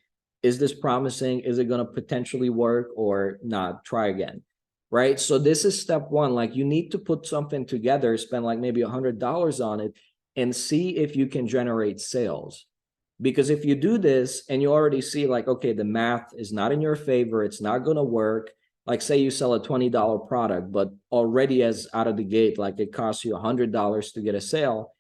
is this promising? Is it going to potentially work or not? Try again, right? So this is step one. Like, you need to put something together, spend like maybe $100 on it, and see if you can generate sales. Because if you do this and you already see like, okay, the math is not in your favor, it's not going to work. Like, say you sell a $20 product, but already as out of the gate, like it costs you $100 to get a sale.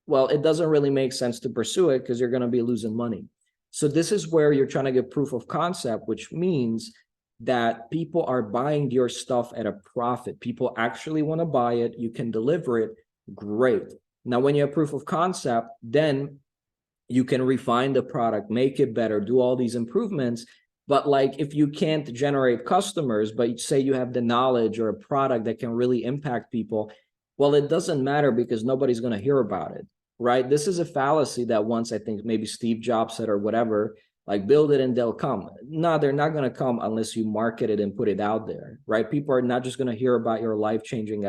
Well, it doesn't really make sense to pursue it, because you're going to be losing money. So this is where you're trying to get proof of concept, which means that people are buying your stuff at a profit. People actually want to buy it. You can deliver it. Great. Now, when you have proof of concept, then you can refine the product, make it better, do all these improvements. But like, if you can't generate customers, but say you have the knowledge or a product that can really impact people, well, it doesn't matter, because nobody's going to hear about it, right? This is a fallacy that once, I think maybe Steve Jobs said or whatever, like, build it and they'll come. No, they're not going to come unless you market it and put it out there, right? People are not just going to hear about your life-changing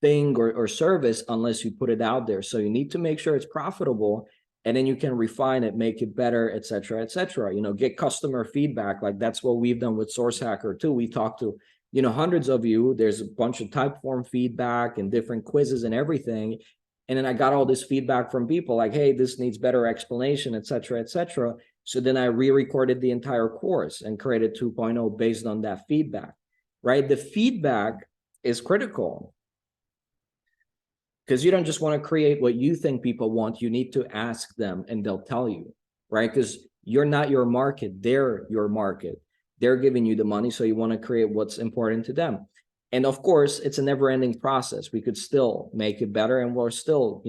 thing or service unless you put it out there. So you need to make sure it's profitable, and then you can refine it, make it better, et cetera, get customer feedback. Like, that's what we've done with Source Hacker too. We talked to, hundreds of you. There's a bunch of type form feedback and different quizzes and everything. And then I got all this feedback from people like, hey, this needs better explanation, et cetera, et cetera. So then I re-recorded the entire course and created 2.0 based on that feedback, right? The feedback is critical because you don't just want to create what you think people want. You need to ask them and they'll tell you, right? Because you're not your market, they're your market. They're giving you the money, so you want to create what's important to them. And of course, it's a never-ending process. We could still make it better, and we're still,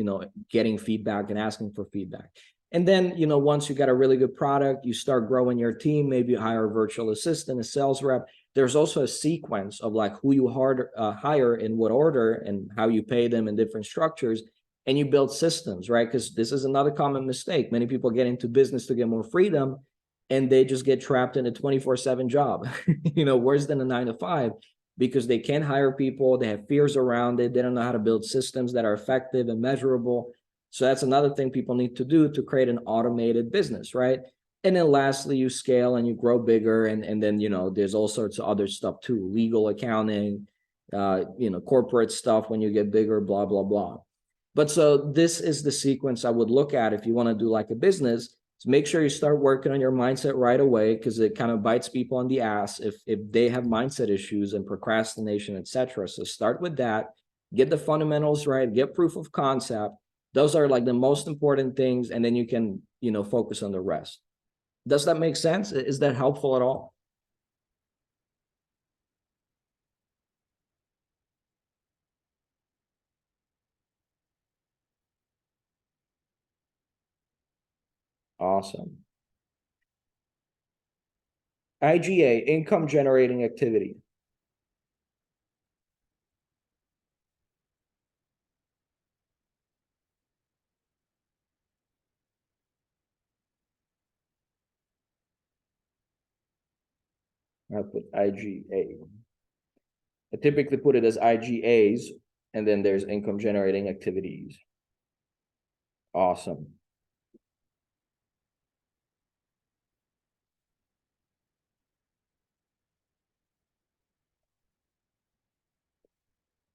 getting feedback and asking for feedback. And then, once you got a really good product, you start growing your team, maybe you hire a virtual assistant, a sales rep. There's also a sequence of like who you hire in what order and how you pay them in different structures. And you build systems, right? Because this is another common mistake. Many people get into business to get more freedom, and they just get trapped in a 24/7 job, worse than a 9 to 5, because they can't hire people. They have fears around it. They don't know how to build systems that are effective and measurable. So that's another thing people need to do to create an automated business, right? And then lastly, you scale and you grow bigger. And then, there's all sorts of other stuff too, legal, accounting, corporate stuff when you get bigger, blah, blah, blah. But so this is the sequence I would look at if you want to do like a business. So make sure you start working on your mindset right away, because it kind of bites people on the ass if they have mindset issues and procrastination, etc. So start with that, get the fundamentals right, get proof of concept. Those are like the most important things, and then you can, focus on the rest. Does that make sense? Is that helpful at all? Awesome. IGA, income generating activity. I put IGA. I typically put it as IGAs, and then there's income generating activities. Awesome.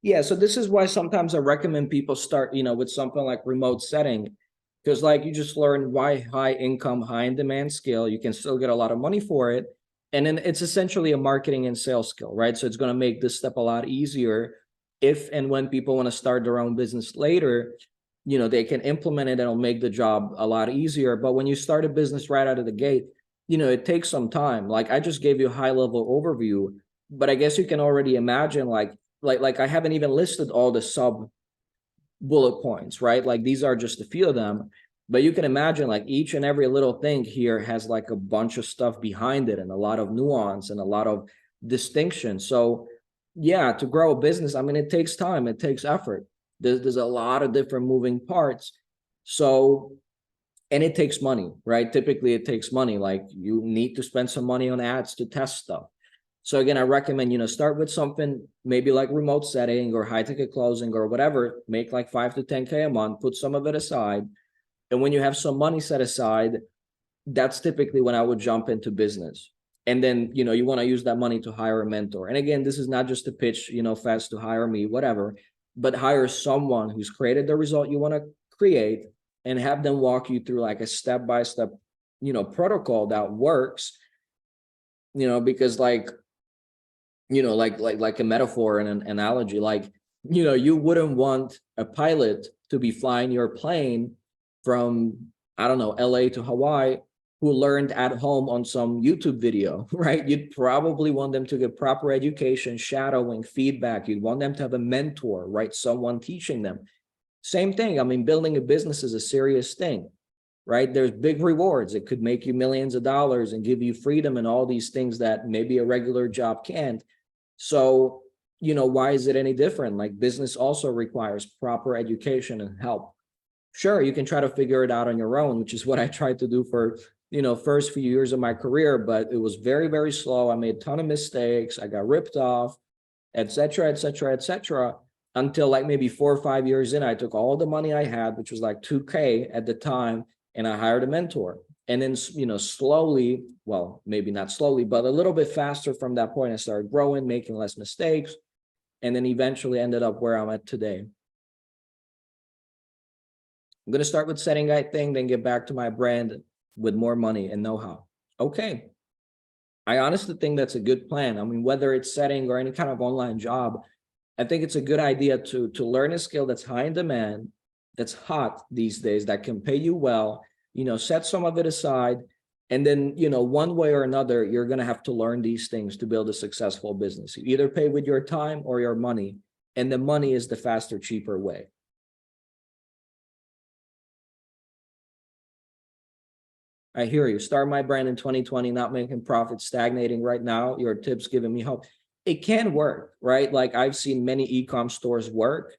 Yeah, so this is why sometimes I recommend people start, with something like remote setting, because like you just learn why high income, high in demand skill, you can still get a lot of money for it. And then it's essentially a marketing and sales skill, right? So it's going to make this step a lot easier if and when people want to start their own business later, they can implement it and it'll make the job a lot easier. But when you start a business right out of the gate, it takes some time. Like I just gave you a high level overview, but I guess you can already imagine like I haven't even listed all the sub bullet points, right? Like these are just a few of them, but you can imagine like each and every little thing here has like a bunch of stuff behind it and a lot of nuance and a lot of distinction. So yeah, to grow a business, I mean, it takes time, it takes effort. There's a lot of different moving parts. So, and it takes money, right? Typically it takes money. Like you need to spend some money on ads to test stuff. So again, I recommend, start with something maybe like remote setting or high ticket closing or whatever, make like 5 to 10K a month, put some of it aside. And when you have some money set aside, that's typically when I would jump into business. And then, you want to use that money to hire a mentor. And again, this is not just a pitch, fast to hire me, whatever, but hire someone who's created the result you want to create and have them walk you through like a step-by-step, protocol that works, because like, like a metaphor and an analogy, like, you wouldn't want a pilot to be flying your plane from, I don't know, LA to Hawaii, who learned at home on some YouTube video, right? You'd probably want them to get proper education, shadowing, feedback. You'd want them to have a mentor, right? Someone teaching them. Same thing. I mean, building a business is a serious thing, right? There's big rewards. It could make you millions of dollars and give you freedom and all these things that maybe a regular job can't. So, why is it any different? Like business also requires proper education and help. Sure, you can try to figure it out on your own, which is what I tried to do for, first few years of my career, but it was very, very slow. I made a ton of mistakes. I got ripped off, et cetera, et cetera, et cetera, until like maybe 4 or 5 years in, I took all the money I had, which was like 2K at the time, and I hired a mentor. And then, slowly, well, maybe not slowly, but a little bit faster from that point, I started growing, making less mistakes, and then eventually ended up where I'm at today. I'm going to start with setting guide thing, then get back to my brand with more money and know-how. Okay. I honestly think that's a good plan. I mean, whether it's setting or any kind of online job, I think it's a good idea to learn a skill that's high in demand, that's hot these days, that can pay you well, set some of it aside. And then, one way or another, you're going to have to learn these things to build a successful business. You either pay with your time or your money, and the money is the faster, cheaper way. I hear you. Start my brand in 2020, not making profits, stagnating right now. Your tips giving me hope. It can work, right? Like I've seen many e-com stores work,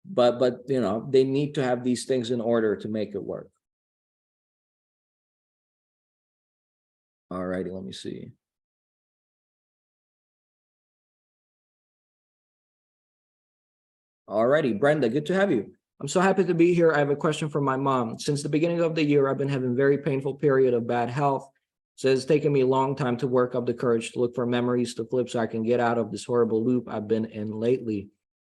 but they need to have these things in order to make it work. All righty, let me see. All righty, Brenda, good to have you. I'm so happy to be here. I have a question for my mom. Since the beginning of the year, I've been having very painful period of bad health. So it's taken me a long time to work up the courage to look for memories to flip so I can get out of this horrible loop I've been in lately.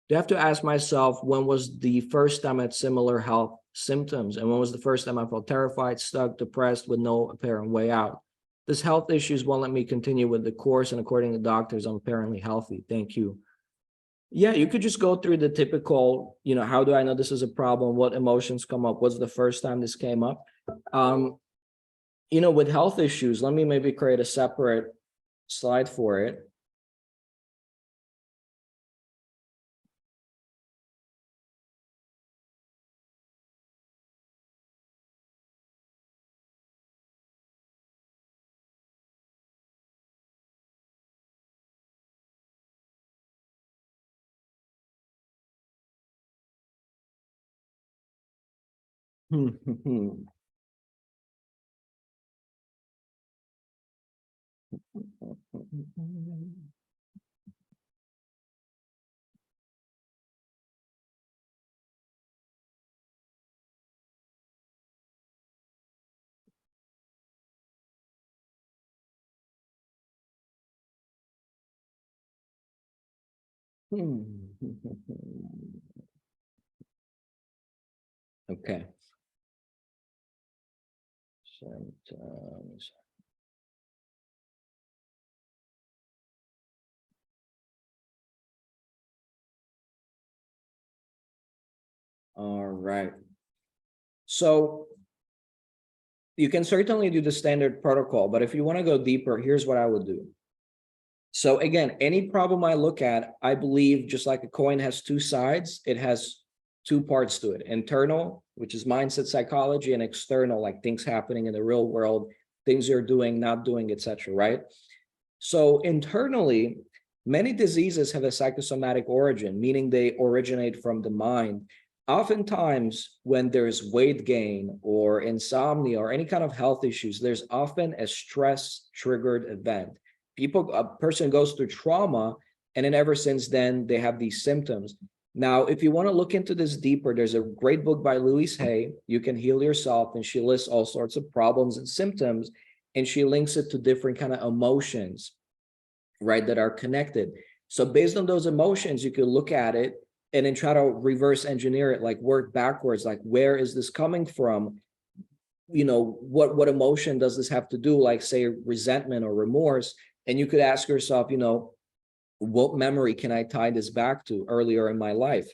Do I have to ask myself, when was the first time I had similar health symptoms? And when was the first time I felt terrified, stuck, depressed with no apparent way out? This health issues won't let me continue with the course, and according to doctors, I'm apparently healthy. Thank you. Yeah, you could just go through the typical, how do I know this is a problem? What emotions come up? What's the first time this came up? With health issues, let me maybe create a separate slide for it. Okay. Symptoms. All right. So you can certainly do the standard protocol, but if you want to go deeper, here's what I would do. So again, any problem I look at, I believe just like a coin has two sides, it has two parts to it: internal, which is mindset psychology, and external, like things happening in the real world, things you're doing, not doing, etc. Right? So internally, many diseases have a psychosomatic origin, meaning they originate from the mind. Oftentimes, when there's weight gain or insomnia or any kind of health issues, there's often a stress triggered event. A person goes through trauma, and then ever since then, they have these symptoms. Now, if you want to look into this deeper, there's a great book by Louise Hay, You Can Heal Yourself, and she lists all sorts of problems and symptoms, and she links it to different kind of emotions, right, that are connected. So based on those emotions, you could look at it and then try to reverse engineer it, like work backwards, like where is this coming from? What emotion does this have to do, like say resentment or remorse? And you could ask yourself, what memory can I tie this back to earlier in my life?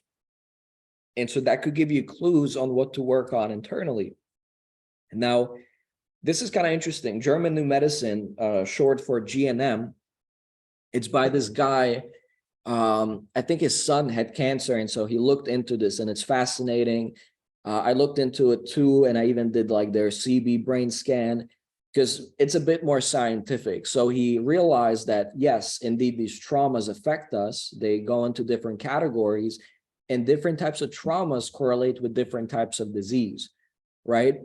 And so that could give you clues on what to work on internally. Now, this is kind of interesting. German New Medicine, short for GNM, it's by this guy. I think his son had cancer, and so he looked into this, and it's fascinating. I looked into it too, and I even did like their CB brain scan, because it's a bit more scientific. So he realized that, yes, indeed, these traumas affect us. They go into different categories, and different types of traumas correlate with different types of disease, right?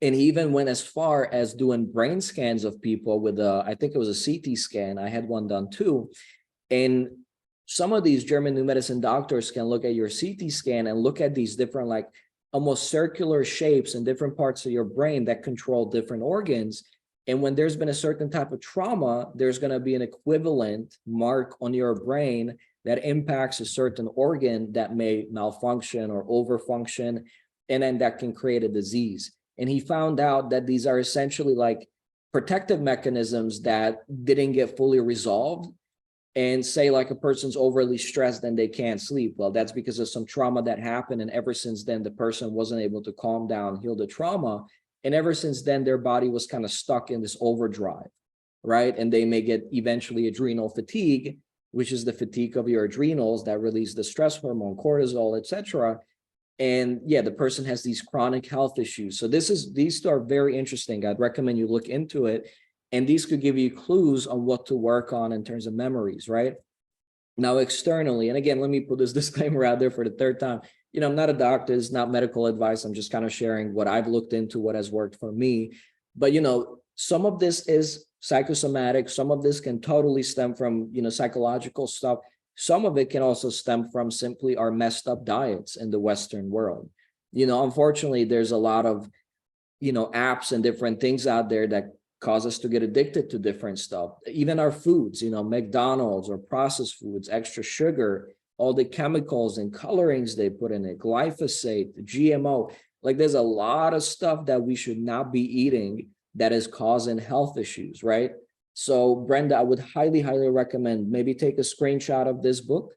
And he even went as far as doing brain scans of people with I think it was a CT scan. I had one done too. And some of these German New Medicine doctors can look at your CT scan and look at these different, like almost circular shapes in different parts of your brain that control different organs. And when there's been a certain type of trauma, there's going to be an equivalent mark on your brain that impacts a certain organ that may malfunction or overfunction, and then that can create a disease. And he found out that these are essentially like protective mechanisms that didn't get fully resolved. And say like a person's overly stressed and they can't sleep. Well, that's because of some trauma that happened. And ever since then, the person wasn't able to calm down, heal the trauma. And ever since then, their body was kind of stuck in this overdrive, right? And they may get eventually adrenal fatigue, which is the fatigue of your adrenals that release the stress hormone, cortisol, etc. And yeah, the person has these chronic health issues. So these two are very interesting. I'd recommend you look into it. And these could give you clues on what to work on in terms of memories, right? Now, externally, and again, let me put this disclaimer out there for the third time. I'm not a doctor, it's not medical advice. I'm just kind of sharing what I've looked into, what has worked for me. But, some of this is psychosomatic. Some of this can totally stem from, psychological stuff. Some of it can also stem from simply our messed up diets in the Western world. Unfortunately, there's a lot of, apps and different things out there that cause us to get addicted to different stuff. Even our foods, McDonald's or processed foods, extra sugar, all the chemicals and colorings they put in it, glyphosate, GMO. Like there's a lot of stuff that we should not be eating that is causing health issues, right? So Brenda, I would highly, highly recommend maybe take a screenshot of this book,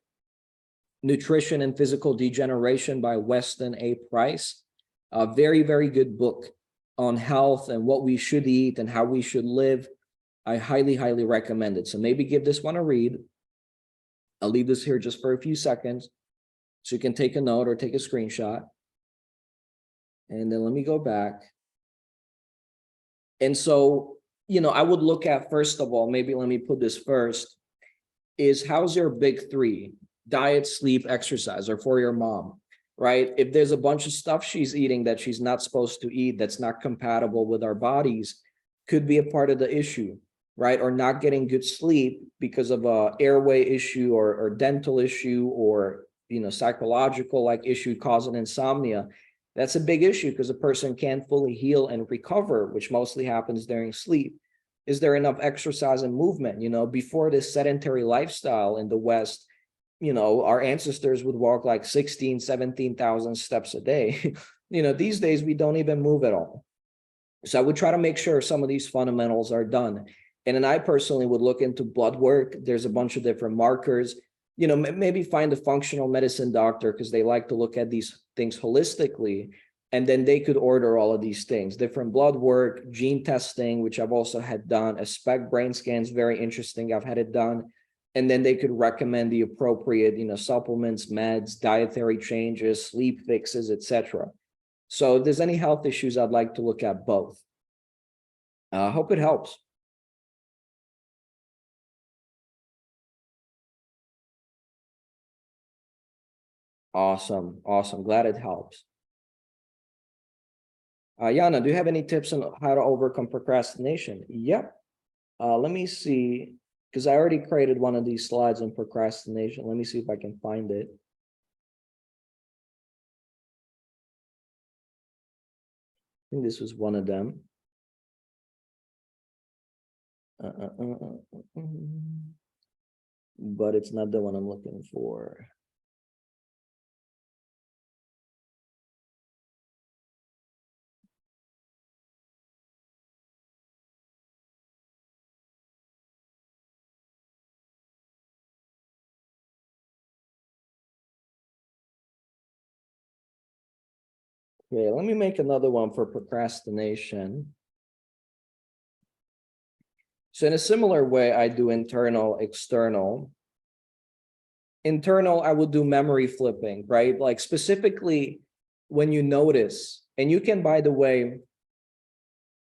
Nutrition and Physical Degeneration by Weston A. Price. A very, very good book on health and what we should eat and how we should live. I highly, highly recommend it. So maybe give this one a read. I'll leave this here just for a few seconds so you can take a note or take a screenshot. And then let me go back. And so, I would look at, first of all, maybe let me put this first, is how's your big three? Diet, sleep, exercise, or for your mom. Right? If there's a bunch of stuff she's eating that she's not supposed to eat, that's not compatible with our bodies, could be a part of the issue, right? Or not getting good sleep because of a airway issue or dental issue or, psychological like issue causing insomnia. That's a big issue because a person can't fully heal and recover, which mostly happens during sleep. Is there enough exercise and movement? Before this sedentary lifestyle in the West, our ancestors would walk like 16, 17,000 steps a day. These days we don't even move at all. So I would try to make sure some of these fundamentals are done. And then I personally would look into blood work. There's a bunch of different markers, maybe find a functional medicine doctor because they like to look at these things holistically. And then they could order all of these things, different blood work, gene testing, which I've also had done. A SPECT brain scan is very interesting. I've had it done. And then they could recommend the appropriate, supplements, meds, dietary changes, sleep fixes, etc. So if there's any health issues, I'd like to look at both. I hope it helps. Awesome. Glad it helps. Yana, do you have any tips on how to overcome procrastination? Yep. Let me see. Because I already created one of these slides on procrastination. Let me see if I can find it. I think this was one of them. But it's not the one I'm looking for. Okay, let me make another one for procrastination. So in a similar way, I do internal, external. Internal, I would do memory flipping, right? Like specifically when you notice, and you can, by the way,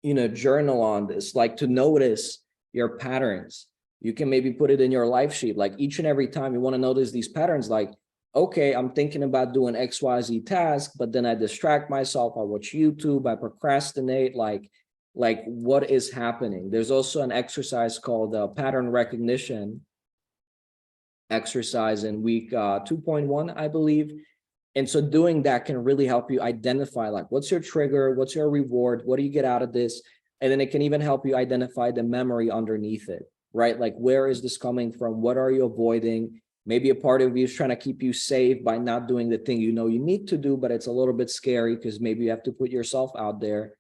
journal on this, like to notice your patterns. You can maybe put it in your life sheet, like each and every time you want to notice these patterns, like, okay, I'm thinking about doing XYZ task, but then I distract myself. I watch YouTube, I procrastinate, like what is happening? There's also an exercise called pattern recognition exercise in week 2.1, I believe. And so doing that can really help you identify like, what's your trigger? What's your reward? What do you get out of this? And then it can even help you identify the memory underneath it, right? Like, where is this coming from? What are you avoiding? Maybe a part of you is trying to keep you safe by not doing the thing you know you need to do, but it's a little bit scary because maybe you have to put yourself out there.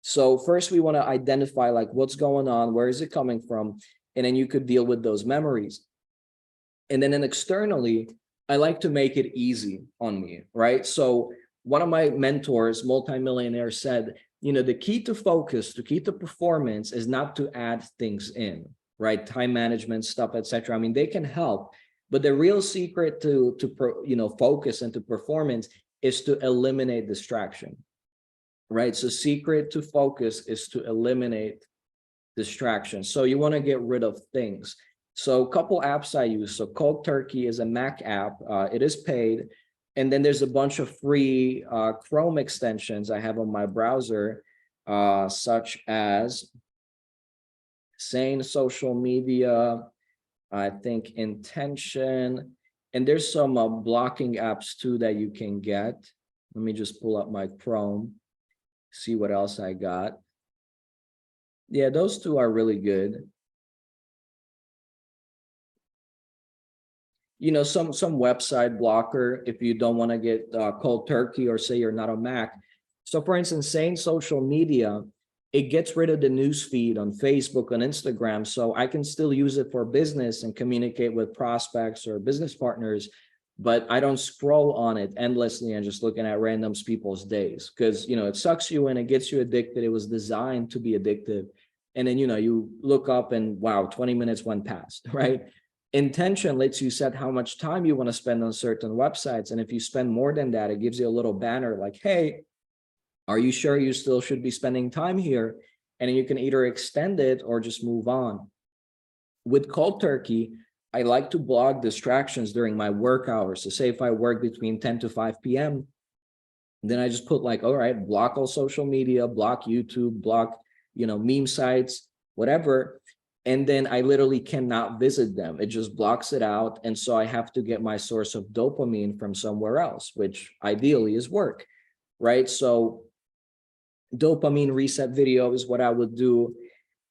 So first we want to identify like what's going on, where is it coming from? And then you could deal with those memories. And then externally, I like to make it easy on me, right? So one of my mentors, multimillionaire, said, the key to focus, to keep the performance is not to add things in, right? Time management stuff, etc. I mean, they can help, but the real secret to focus and to performance is to eliminate distraction, right? So secret to focus is to eliminate distraction. So you want to get rid of things. So a couple apps I use. So Cold Turkey is a Mac app. It is paid. And then there's a bunch of free Chrome extensions I have on my browser, such as Sane Social Media, I think Intention, and there's some blocking apps too that you can get. Let me just pull up my Chrome, see what else I got. Yeah, those two are really good. Some website blocker if you don't want to get cold turkey, or say you're not a Mac. So for instance, Sane Social Media, it gets rid of the news feed on Facebook, on Instagram, so I can still use it for business and communicate with prospects or business partners, but I don't scroll on it endlessly and just looking at random people's days, because it sucks you in, it gets you addicted. It was designed to be addictive. And then you look up and wow, 20 minutes went past, right? Intention lets you set how much time you want to spend on certain websites. And if you spend more than that, it gives you a little banner like, hey, are you sure you still should be spending time here? And then you can either extend it or just move on. With Cold Turkey, I like to block distractions during my work hours. So say if I work between 10 to 5 p.m., then I just put like, all right, block all social media, block YouTube, block, meme sites, whatever. And then I literally cannot visit them. It just blocks it out. And so I have to get my source of dopamine from somewhere else, which ideally is work, right? So dopamine reset video is what I would do.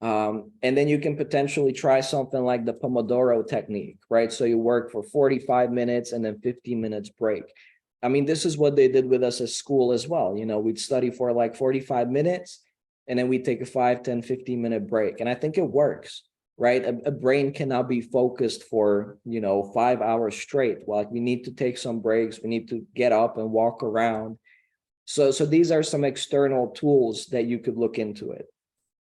And then you can potentially try something like the Pomodoro technique, right? So you work for 45 minutes and then 15 minutes break. I mean, this is what they did with us at school as well. We'd study for like 45 minutes and then we take a 5, 10, 15-minute break. And I think it works, right? A brain cannot be focused for, 5 hours straight. Well, we need to take some breaks. We need to get up and walk around. So these are some external tools that you could look into it.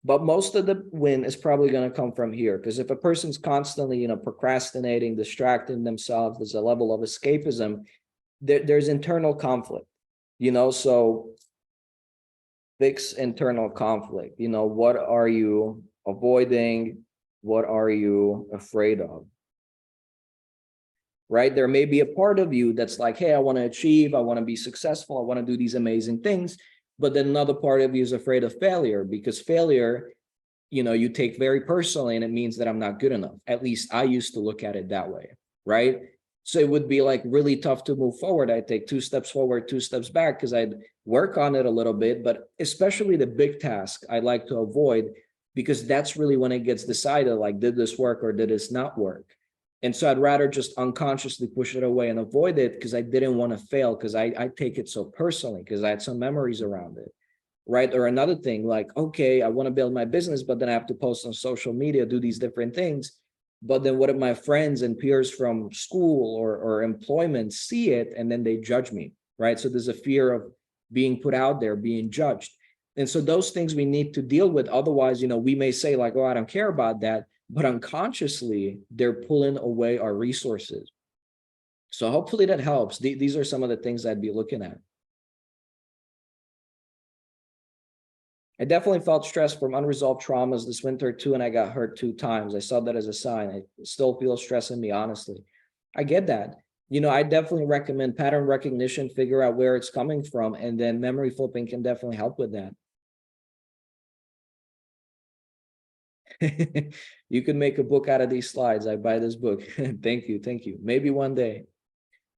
But most of the win is probably going to come from here, because if a person's constantly, procrastinating, distracting themselves, there's a level of escapism. There's internal conflict, so fix internal conflict. What are you avoiding? What are you afraid of? Right? There may be a part of you that's like, hey, I want to achieve, I want to be successful, I want to do these amazing things. But then another part of you is afraid of failure, because failure, you take very personally, and it means that I'm not good enough. At least I used to look at it that way, right? So it would be like really tough to move forward. I'd take 2 steps forward, 2 steps back, because I'd work on it a little bit, but especially the big task I like to avoid, because that's really when it gets decided, like, did this work or did this not work? And so I'd rather just unconsciously push it away and avoid it, because I didn't want to fail, because I take it so personally, because I had some memories around it, right? Or another thing like, okay, I want to build my business, but then I have to post on social media, do these different things. But then what if my friends and peers from school or employment see it and then they judge me, right? So there's a fear of being put out there, being judged. And so those things we need to deal with. Otherwise, we may say like, oh, I don't care about that. But unconsciously, they're pulling away our resources. So hopefully that helps. These are some of the things I'd be looking at. I definitely felt stressed from unresolved traumas this winter too, and I got hurt 2 times. I saw that as a sign. I still feel stress in me, honestly. I get that. I definitely recommend pattern recognition, figure out where it's coming from, and then memory flipping can definitely help with that. You can make a book out of these slides. I buy this book. Thank you. Thank you. Maybe one day.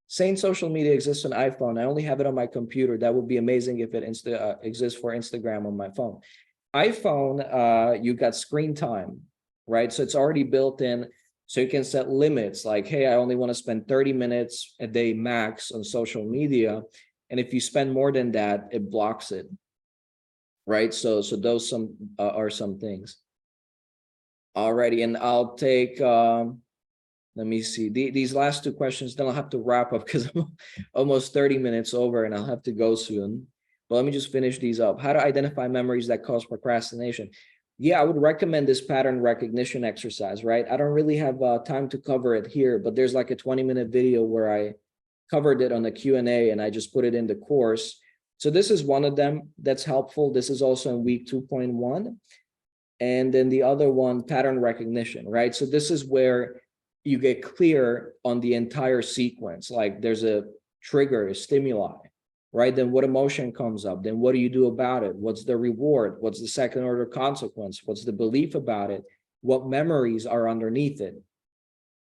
Sane Social Media exists on iPhone. I only have it on my computer. That would be amazing if it exists for Instagram on my phone. iPhone, you got screen time, right? So it's already built in. So you can set limits like, hey, I only want to spend 30 minutes a day max on social media. And if you spend more than that, it blocks it. Right. So those are some things. Alrighty, and I'll take let me see these last two questions, then I'll have to wrap up because I'm almost 30 minutes over and I'll have to go soon. But let me just finish these up. How to identify memories that cause procrastination. Yeah, I would recommend this pattern recognition exercise, right? I don't really have time to cover it here, but there's like a 20-minute video where I covered it on the Q&A and I just put it in the course. So this is one of them that's helpful. This is also in week 2.1. And then the other one, pattern recognition, right? So this is where you get clear on the entire sequence. Like there's a trigger, a stimuli, right? Then what emotion comes up? Then what do you do about it? What's the reward? What's the second order consequence? What's the belief about it? What memories are underneath it,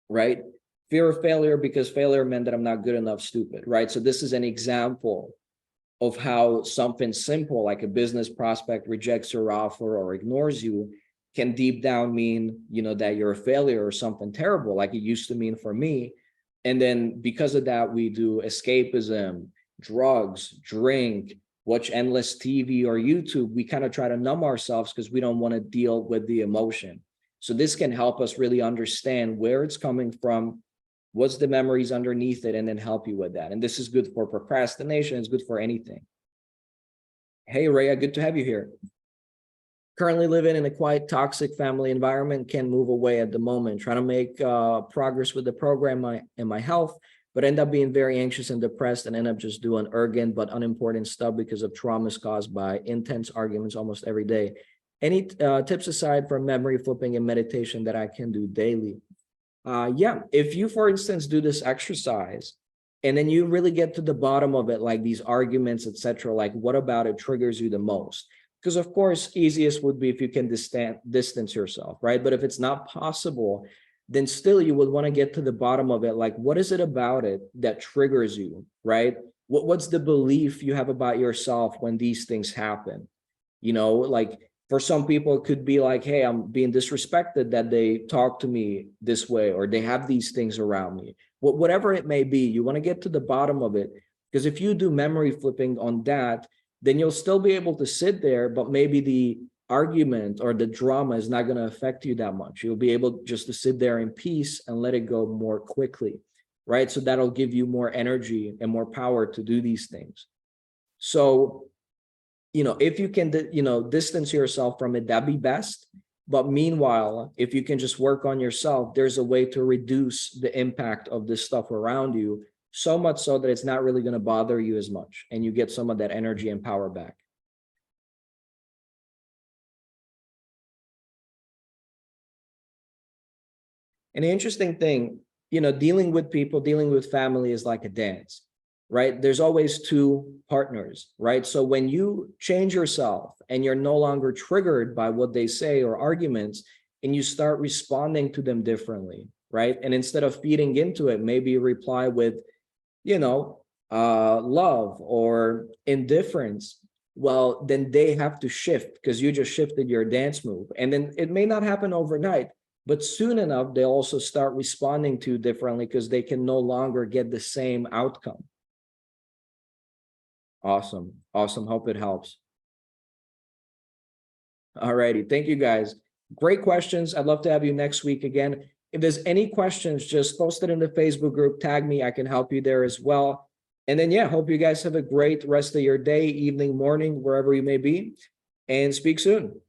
right? Fear of failure because failure meant that I'm not good enough, stupid, right? So this is an example of how something simple like a business prospect rejects your offer or ignores you can deep down mean, that you're a failure or something terrible, like it used to mean for me. And then because of that, we do escapism, drugs, drink, watch endless TV or YouTube. We kind of try to numb ourselves because we don't want to deal with the emotion. So this can help us really understand where it's coming from, what's the memories underneath it, and then help you with that. And this is good for procrastination. It's good for anything. Hey, Rhea, good to have you here. Currently living in a quite toxic family environment, can't move away at the moment. Trying to make progress with the program and my health, but end up being very anxious and depressed and end up just doing urgent but unimportant stuff because of traumas caused by intense arguments almost every day. Any tips aside from memory flipping and meditation that I can do daily? Yeah, if you, for instance, do this exercise and then you really get to the bottom of it, like these arguments, etc., like what about it triggers you the most? Because of course, easiest would be if you can distance yourself, right? But if it's not possible, then still you would want to get to the bottom of it. Like, what is it about it that triggers you, right? What's the belief you have about yourself when these things happen? Like for some people, it could be like, hey, I'm being disrespected that they talk to me this way, or they have these things around me. Whatever it may be, you want to get to the bottom of it. Because if you do memory flipping on that, then you'll still be able to sit there, but maybe the argument or the drama is not going to affect you that much. You'll be able just to sit there in peace and let it go more quickly, right? So that'll give you more energy and more power to do these things. So, if you can, distance yourself from it, that'd be best. But meanwhile, if you can just work on yourself, there's a way to reduce the impact of this stuff around you, so much so that it's not really going to bother you as much, and you get some of that energy and power back. And the interesting thing, dealing with people, dealing with family is like a dance, right? There's always two partners, right? So when you change yourself and you're no longer triggered by what they say or arguments, and you start responding to them differently, right? And instead of feeding into it, maybe you reply with, love or indifference. Well, then they have to shift because you just shifted your dance move. And then it may not happen overnight, but soon enough, they also start responding to differently because they can no longer get the same outcome. Awesome. Awesome. Hope it helps. All righty. Thank you, guys. Great questions. I'd love to have you next week again. If there's any questions, just post it in the Facebook group, tag me. I can help you there as well. And then, yeah, hope you guys have a great rest of your day, evening, morning, wherever you may be, and speak soon.